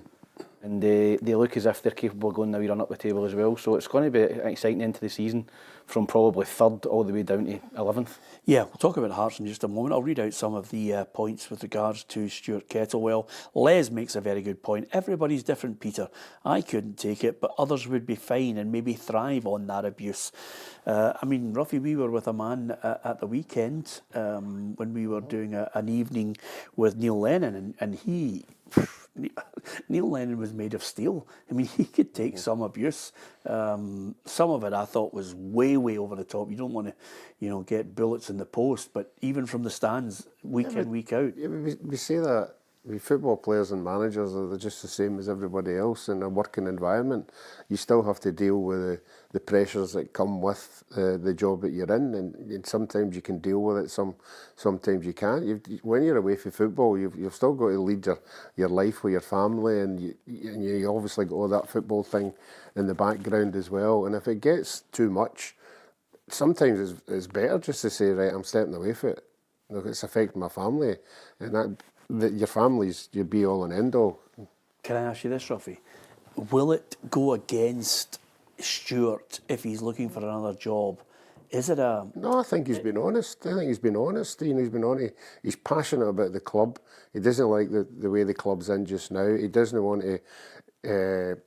and they look as if they're capable of going now run up the table as well. So it's going to be an exciting end to the season, from probably 3rd all the way down to 11th. Yeah, we'll talk about Hearts in just a moment. I'll read out some of the points with regards to Stuart Kettlewell. Les makes a very good point. Everybody's different, Peter. I couldn't take it, but others would be fine and maybe thrive on that abuse. I mean, Ruffy, we were with a man at the weekend when we were doing an evening with Neil Lennon, and he... Neil Lennon was made of steel. I mean, he could take some abuse. Some of it I thought was way over the top. You don't want to, you know, get bullets in the post, but even from the stands, week in, week out. Yeah, we say that football players and managers are just the same as everybody else in a working environment. You still have to deal with the pressures that come with the job that you're in, and sometimes you can deal with it, sometimes you can't. When you're away from football, you've still got to lead your life with your family, and you obviously got all that football thing in the background as well. And if it gets too much, sometimes it's better just to say, right, I'm stepping away from it. Look, it's affecting my family, and that your family's your be all and end all. Can I ask you this, Ruffy? Will it go against Stuart if he's looking for another job? Is it a... No, I think he's been honest. He's been honest. He's been on. He's passionate about the club. He doesn't like the way the club's in just now. He doesn't want to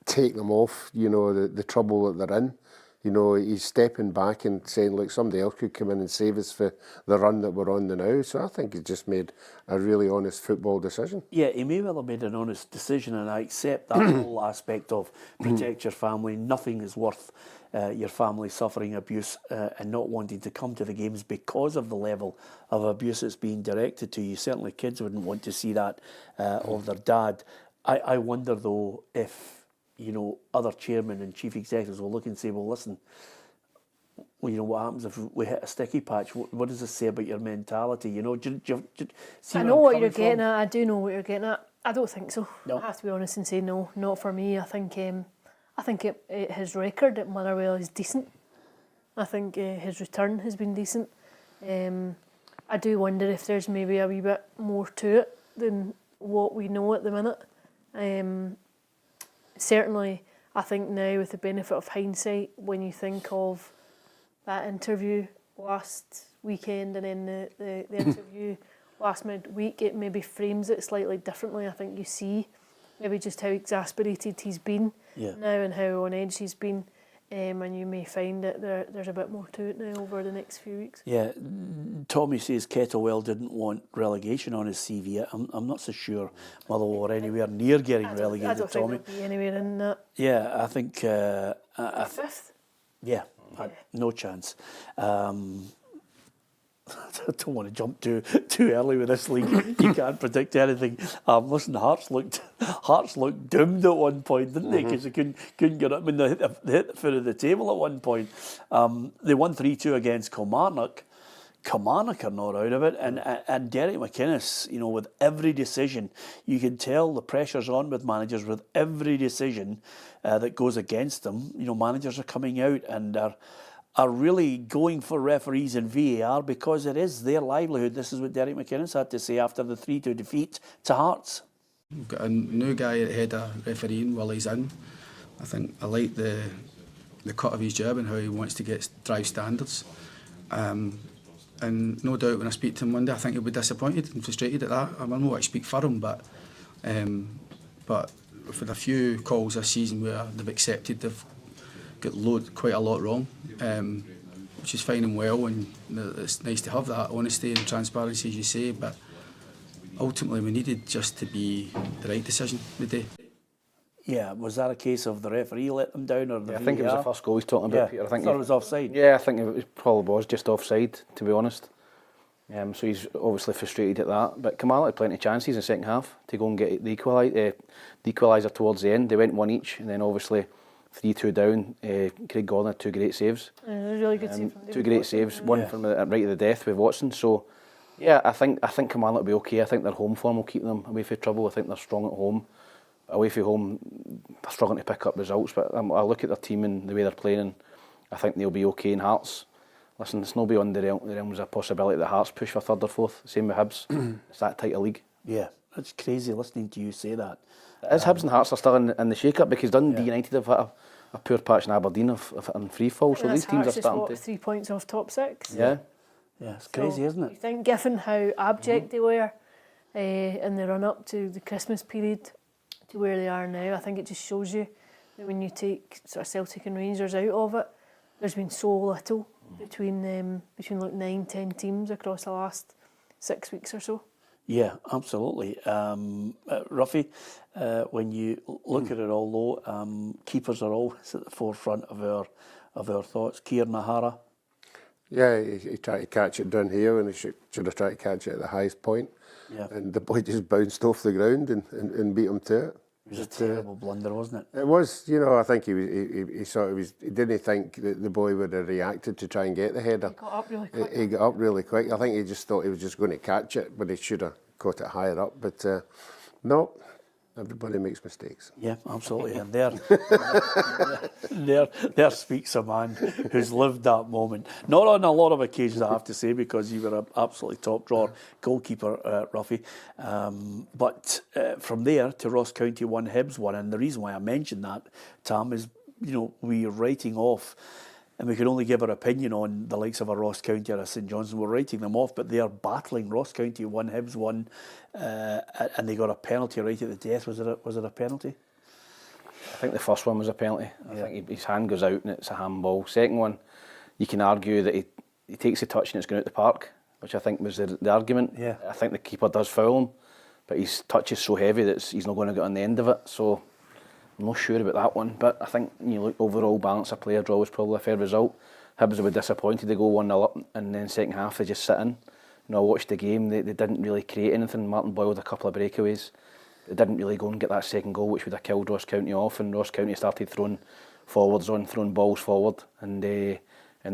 take them off, you know, the trouble that they're in. You know, he's stepping back and saying, look, somebody else could come in and save us for the run that we're on now. So I think he just made a really honest football decision. Yeah, he may well have made an honest decision, and I accept that whole aspect of protect your family. Nothing is worth your family suffering abuse and not wanting to come to the games because of the level of abuse that's being directed to you. Certainly kids wouldn't want to see that of their dad. I wonder, though, if you know, other chairmen and chief executives will look and say, well, listen, well, you know, what happens if we hit a sticky patch? What does this say about your mentality? You know, see I know what you're getting at. I do know what you're getting at. I don't think so. No. I have to be honest and say no, not for me. I think his record at Motherwell is decent. I think his return has been decent. I do wonder if there's maybe a wee bit more to it than what we know at the minute. Certainly, I think now with the benefit of hindsight, when you think of that interview last weekend and then the interview last midweek, it maybe frames it slightly differently. I think you see maybe just how exasperated he's been now and how on edge he's been. And you may find that there's a bit more to it now over the next few weeks. Yeah, Tommy says Kettlewell didn't want relegation on his CV. I'm not so sure Motherwell were anywhere near getting relegated, I don't Tommy. think they'll be anywhere in that. Yeah, I think... Fifth? Yeah, no chance. I don't want to jump too early with this league. You can't predict anything. Listen, Hearts looked doomed at one point, didn't they? Because they couldn't get up. I mean, they hit the foot of the table at one point. They won 3-2 against Kilmarnock. Kilmarnock are not out of it, and Derek McInnes, you know, with every decision, you can tell the pressure's on with managers with every decision that goes against them. You know, managers are coming out and are really going for referees and VAR because it is their livelihood. This is what Derek McInnes had to say after the 3-2 defeat to Hearts. We've got a new guy at head of refereeing while he's in. I think I like the cut of his job and how he wants to drive standards. And no doubt when I speak to him Monday, I think he'll be disappointed and frustrated at that. I know I speak for him, but for the few calls this season where they've accepted they've got quite a lot wrong, which is fine and well, and it's nice to have that honesty and transparency, as you say, but ultimately we needed just to be the right decision today. Yeah, was that a case of the referee let them down, or the VAR? I think it was the first goal he's talking about, Peter. I thought it was offside. Yeah, I think it probably was just offside, to be honest. So he's obviously frustrated at that. But Kilmarnock had plenty of chances in the second half to go and get the equaliser towards the end. They went one each, and then obviously 3-2 down. Craig Gordon had two great saves. Really good save from two great saves, one from right at the death with Watson. So yeah, I think Kilmarnock will be okay. I think their home form will keep them away from trouble. I think they're strong at home. Away from home, they're struggling to pick up results, but I look at their team and the way they're playing, and I think they'll be okay in Hearts. Listen, it's no beyond the realms of possibility that Hearts push for third or fourth. Same with Hibs. It's that tight a league. Yeah, it's crazy listening to you say that. It is. Hibs and Hearts are still in the shake-up because Dundee United have had a poor patch in Aberdeen in free fall, so these teams are starting to... 3 points off top six. Yeah, it's crazy, isn't it? You think, given how abject they were in the run-up to the Christmas period, to where they are now, I think it just shows you that when you take sort of Celtic and Rangers out of it, there's been so little between like 9-10 teams across the last 6 weeks or so. Yeah, absolutely. Ruffy, when you look at it all though, keepers are always at the forefront of our thoughts. Kieran O'Hara. Yeah, he tried to catch it down here and he should have tried to catch it at the highest point. Yeah. And the boy just bounced off the ground and beat him to it. It was a terrible blunder, wasn't it? It was, you know, I think he didn't think that the boy would have reacted to try and get the header. He got up really quick. He got up really quick. I think he just thought he was just going to catch it, but he should have caught it higher up. But no, everybody makes mistakes. Yeah, absolutely. And there speaks a man who's lived that moment. Not on a lot of occasions, I have to say, because you were an absolutely top drawer goalkeeper, Ruffy. But from there to Ross County 1, Hibs 1, and the reason why I mentioned that, Tam, is, you know, we're writing off, and we can only give our opinion on the likes of a Ross County or a St Johnstone. We're writing them off, but they are battling. Ross County 1, Hibs 1, and they got a penalty right at the death. Was it a penalty? I think the first one was a penalty. I think his hand goes out and it's a handball. Second one, you can argue that he takes a touch and it's going out the park, which I think was the argument. Yeah. I think the keeper does foul him, but his touch is so heavy that he's not going to get on the end of it. So I'm not sure about that one, but I think you look overall balance of play, a draw was probably a fair result. Hibs were disappointed, they go 1-0 up, and then second half they just sit in. You know, I watched the game, they didn't really create anything. Martin Boyle had a couple of breakaways. They didn't really go and get that second goal, which would have killed Ross County off, and Ross County started throwing balls forward, and they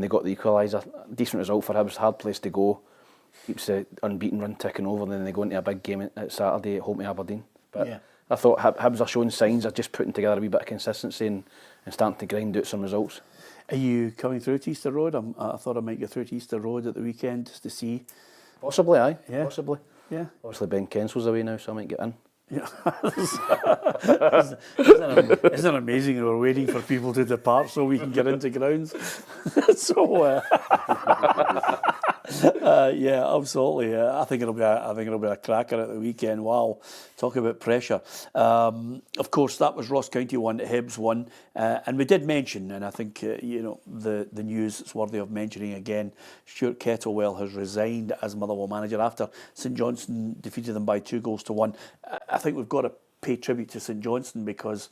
got the equaliser. Decent result for Hibs, hard place to go. Keeps the unbeaten run ticking over, and then they go into a big game at Saturday at home to Aberdeen. But I thought Hibs are showing signs of just putting together a wee bit of consistency and starting to grind out some results. Are you coming through to Easter Road? I thought I might go through to Easter Road at the weekend just to see. Possibly, aye. Yeah. Possibly. Yeah. Obviously, Ben Kensel's away now, so I might get in. Yeah. Isn't it amazing we're waiting for people to depart so we can get into grounds? So yeah, absolutely. I think it'll be a cracker at the weekend. Wow, talk about pressure. Of course, that was Ross County 1, Hibs 1, and we did mention, and I think the news is worthy of mentioning again. Stuart Kettlewell has resigned as Motherwell manager after St Johnstone defeated them by 2-1. I think we've got to pay tribute to St Johnstone because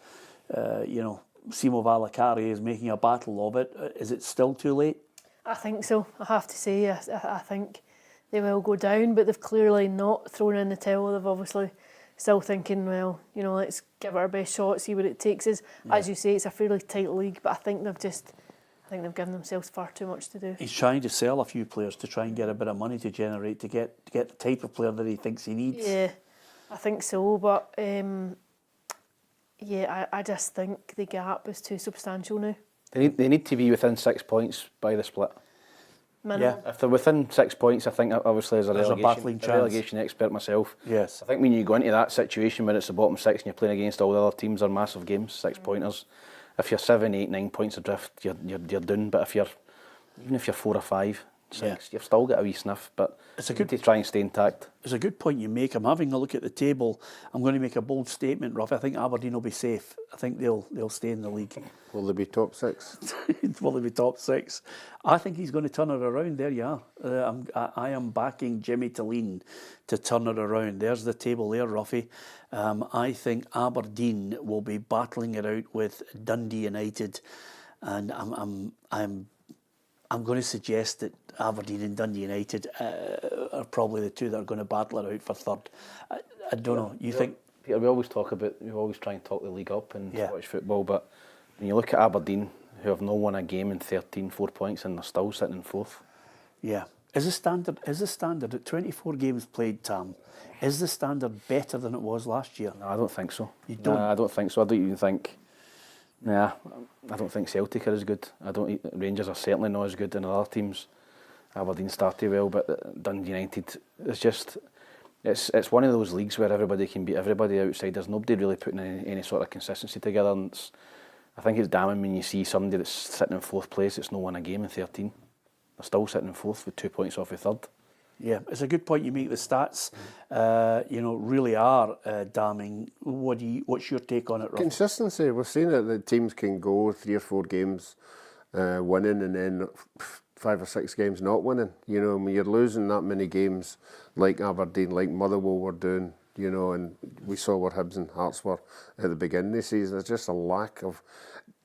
Simo Valakari is making a battle of it. Is it still too late? I think so. I have to say, I think they will go down, but they've clearly not thrown in the towel. They've obviously still thinking, well, let's give it our best shot, see what it takes us. Yeah. As you say, it's a fairly tight league, but I think they've given themselves far too much to do. He's trying to sell a few players to try and get a bit of money to generate to get the type of player that he thinks he needs. Yeah, I think so, but I just think the gap is too substantial now. They need to be within 6 points by the split. Minimum. Yeah, if they're within 6 points, I think obviously as a relegation expert myself, yes, I think when you go into that situation where it's the bottom six and you're playing against all the other teams, are massive games, 6 pointers. If you're 7, 8, 9 points adrift, you're done. But even if you're 4 or 5, 6, you've still got a wee sniff. But it's good to try and stay intact. It's a good point you make. I'm having a look at the table. I'm going to make a bold statement, Ruff. I think Aberdeen will be safe. I think they'll stay in the league. Will they be top 6? Will they be top 6? I think he's going to turn it around. There you are. I am backing Jimmy Tilleen to turn it around. There's the table there, Ruffy. I think Aberdeen will be battling it out with Dundee United, and I'm going to suggest that Aberdeen and Dundee United are probably the two that are going to battle it out for third. I don't know. You think? Peter, we always try and talk the league up in Scottish football, but when you look at Aberdeen, who have not won a game in 4 points, and they're still sitting in 4th. Yeah. Is the standard at 24 games played, Tam? Is the standard better than it was last year? No, I don't think so. You don't? I don't think so. I don't even think. I don't think Celtic are as good. Rangers are certainly not as good than other teams. Aberdeen started well, but Dundee United is just. It's one of those leagues where everybody can beat everybody outside. There's nobody really putting any sort of consistency together. And I think it's damning when you see somebody that's sitting in 4th place that's not won a game in 13. They're still sitting in 4th with 2 points off of 3rd. Yeah, it's a good point you make. The stats, really are damning. What's your take on it, Ruff? Consistency. We've seen it that teams can go 3 or 4 games winning and then 5 or 6 games not winning. When you're losing that many games, like Aberdeen, like Motherwell were doing, and we saw where Hibs and Hearts were at the beginning of the season. There's just a lack of.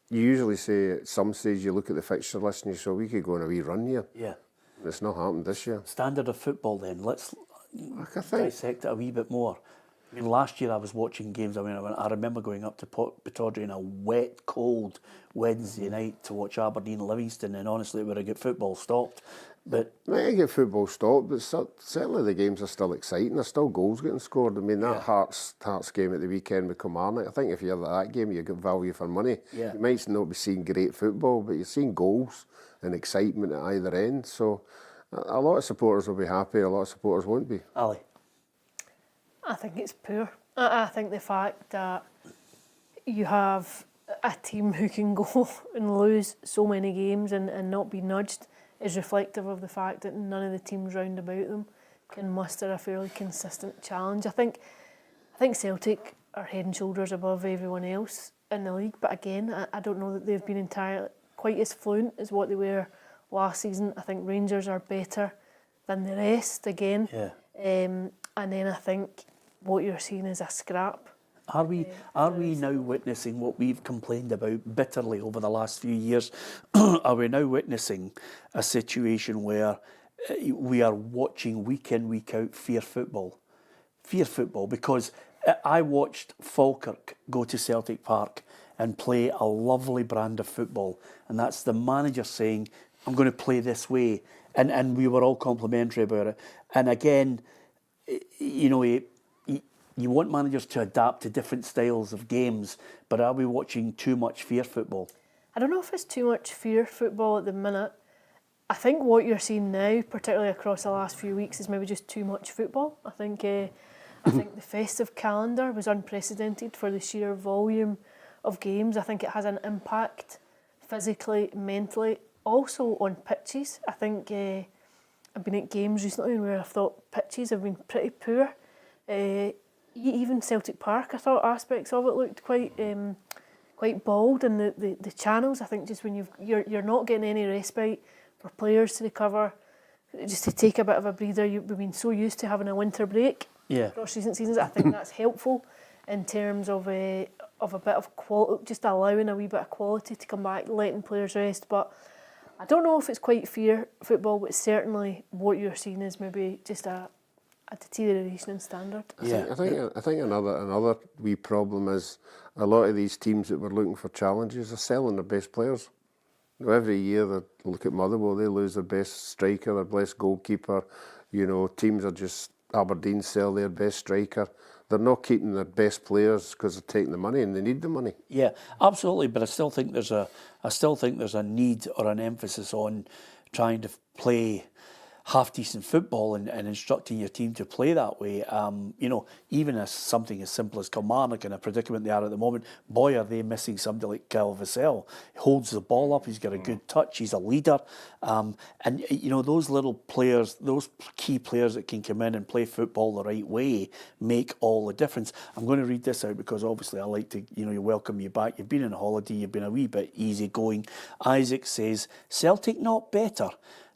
You usually say at some stage you look at the fixture list and you say we could go on a wee run here. Yeah. It's not happened this year. Standard of football then. Let's dissect it a wee bit more. I mean, last year I was watching games. I remember going up to Pittodrie on a wet, cold Wednesday night to watch Aberdeen Livingston, and honestly, where I get football stopped. But I get football stopped, but certainly the games are still exciting. There's still goals getting scored. I mean, that Hearts game at the weekend with Kilmarnock, I think if you're at that game, you get value for money. Yeah. You might not be seeing great football, but you're seeing goals and excitement at either end. So a lot of supporters will be happy, a lot of supporters won't be. Ali? I think it's poor. I think the fact that you have a team who can go and lose so many games and not be nudged is reflective of the fact that none of the teams round about them can muster a fairly consistent challenge. I think Celtic are head and shoulders above everyone else in the league, but again, I don't know that they've been entirely quite as fluent as what they were last season. I think Rangers are better than the rest again. Yeah. And then I think what you're seeing is a scrap. Are we now witnessing what we've complained about bitterly over the last few years? Are we now witnessing a situation where we are watching week in, week out fear football? Fear football, because I watched Falkirk go to Celtic Park and play a lovely brand of football, and that's the manager saying, I'm going to play this way, and we were all complimentary about it. And again, you know, you want managers to adapt to different styles of games, but are we watching too much fear football? I don't know if it's too much fear football at the minute. I think what you're seeing now, particularly across the last few weeks, is maybe just too much football. I think the festive calendar was unprecedented for the sheer volume of games. I think it has an impact physically, mentally, also on pitches. I think I've been at games recently where I've thought pitches have been pretty poor. Even Celtic Park, I thought aspects of it looked quite bald, and the channels. I think just when you're not getting any respite for players to recover, just to take a bit of a breather. We've been so used to having a winter break across recent seasons. I think that's helpful in terms of a bit of quality, just allowing a wee bit of quality to come back, letting players rest. But I don't know if it's quite fear football, but certainly what you're seeing is maybe just a deterioration in standard. I think another wee problem is a lot of these teams that were looking for challenges are selling their best players. You know, every year they look at Motherwell, they lose their best striker, their best goalkeeper. You know, teams are just, Aberdeen sell their best striker. They're not keeping their best players because they're taking the money and they need the money. Yeah, absolutely. But I still think there's a need or an emphasis on trying to play half-decent football and instructing your team to play that way. You know, even as something as simple as Kilmarnock in a predicament they are at the moment, boy, are they missing somebody like Kyle Vassell. He holds the ball up, he's got a good touch, he's a leader. And, you know, those little players, those key players that can come in and play football the right way make all the difference. I'm going to read this out because obviously I like to, you know, welcome you back. You've been on holiday, you've been a wee bit easy going. Isaac says, Celtic not better.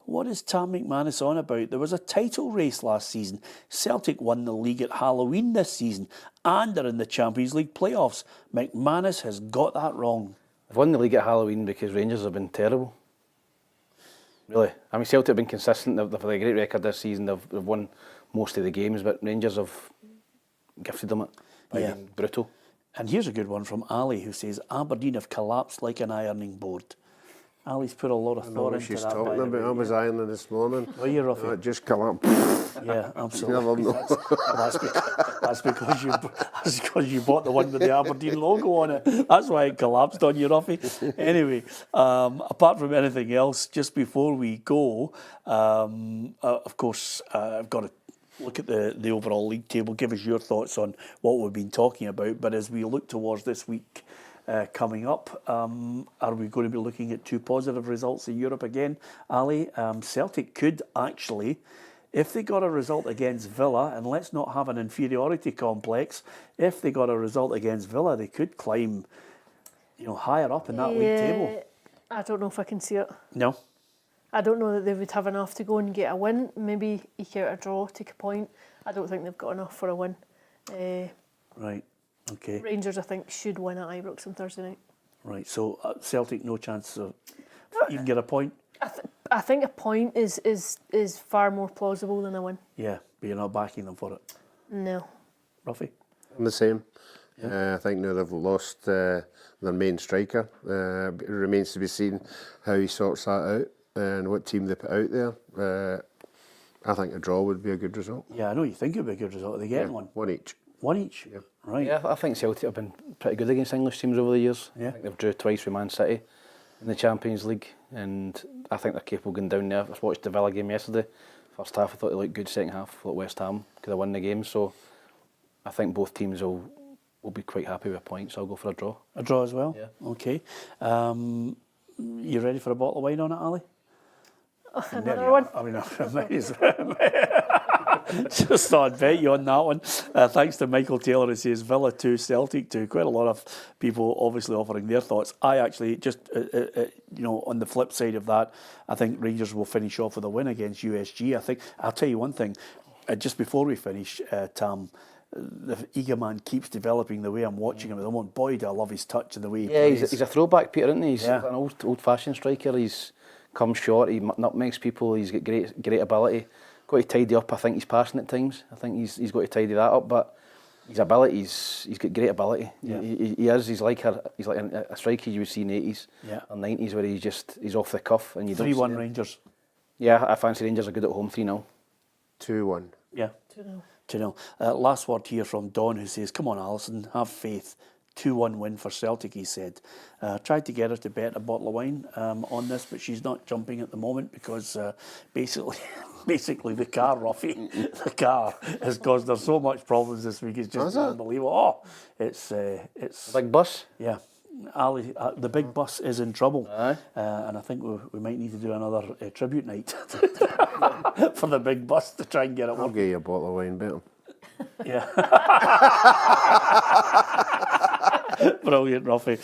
What is Tam McManus on about? There was a title race last season. Celtic won the league at Halloween this season and are in the Champions League playoffs. McManus has got that wrong. They've won the league at Halloween because Rangers have been terrible. Really. I mean, Celtic have been consistent. They've had a great record this season. They've won most of the games, but Rangers have gifted them it by being brutal. And here's a good one from Ali, who says, Aberdeen have collapsed like an ironing board. Ali's put a lot of thought into that. Talking about. I was ironing this morning. Were you, Ruffy? It just come up. Yeah, absolutely. That's because you bought the one with the Aberdeen logo on it. That's why it collapsed on you, Ruffy. Anyway, apart from anything else, just before we go, of course, I've got to look at the overall league table, give us your thoughts on what we've been talking about. But as we look towards this week coming up, are we going to be looking at two positive results in Europe again, Ali? Celtic could actually, if they got a result against Villa, and let's not have an inferiority complex, if they got a result against Villa, they could climb, you know, higher up in that league table. I don't know if I can see it. No. I don't know that they would have enough to go and get a win. Maybe eke out a draw, take a point. I don't think they've got enough for a win. Right. Okay. Rangers, I think, should win at Ibrox on Thursday night. Right. So Celtic, no chance of you can get a point. I think a point is far more plausible than a win. Yeah, but you're not backing them for it. No. Ruffy? I'm the same. Yeah. I think now they've lost their main striker. It remains to be seen how he sorts that out and what team they put out there. I think a draw would be a good result. Yeah, I know you think it would be a good result. Are they getting one? One each. One each? Yeah. Right. Yeah, I think Celtic have been pretty good against English teams over the years. Yeah. I think they've drew twice with Man City in the Champions League, and I think they're capable of going down there. I watched the Villa game yesterday. First half I thought they looked good, second half I thought West Ham could have won the game, so I think both teams will be quite happy with points. I'll go for a draw. A draw as well? Yeah. Okay. You ready for a bottle of wine on it, Ali? Another one? I mean, I might as well. Just thought I'd bet you on that one. Thanks to Michael Taylor, who says Villa 2, Celtic 2. Quite a lot of people obviously offering their thoughts. I actually just, on the flip side of that, I think Rangers will finish off with a win against USG. I think, I'll tell you one thing, just before we finish, Tam, the Eagleman keeps developing the way I'm watching him at the moment. Boy, do I love his touch and the way he plays. He's a throwback, Peter, isn't he? He's an old-fashioned striker. He's come short, he nutmegs people, he's got great ability. Got to tidy up, I think he's passing at times. I think he's got to tidy that up, but His ability, he's got great ability. Yeah. He is. He's like a striker you would see in the 80s or 90s, where he's off the cuff and you don't. 3-1 Rangers. Yeah, I fancy Rangers are good at home. 3-0. 2-1. Yeah. 2-0. Last word here from Don, who says, "Come on, Alison, have faith. 2-1 win for Celtic," he said. Tried to get her to bet a bottle of wine on this, but she's not jumping at the moment because basically the car, Ruffy, the car has caused her so much problems this week. It's just unbelievable. Oh, it's big bus. Yeah. Ali, the big bus is in trouble, and I think we might need to do another tribute night for the big bus to try and get it. I'll get you a bottle of wine, better. Yeah. Brilliant, Ruffy.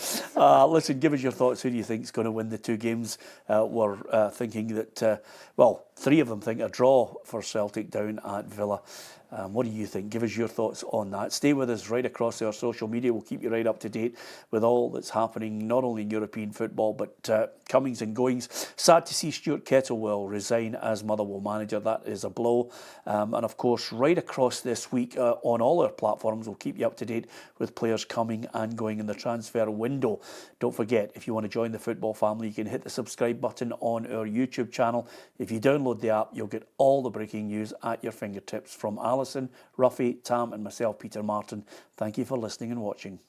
Listen, give us your thoughts. Who do you think is going to win the two games? We're thinking that, three of them think a draw for Celtic down at Villa. What do you think? Give us your thoughts on that. Stay with us right across our social media. We'll keep you right up to date with all that's happening, not only in European football, but comings and goings. Sad to see Stuart Kettlewell resign as Motherwell manager. That is a blow. And of course, right across this week on all our platforms, we'll keep you up to date with players coming and going in the transfer window. Don't forget, if you want to join the football family, you can hit the subscribe button on our YouTube channel. If you download the app, you'll get all the breaking news at your fingertips from Alison, Ruffy, Tam and myself, Peter Martin. Thank you for listening and watching.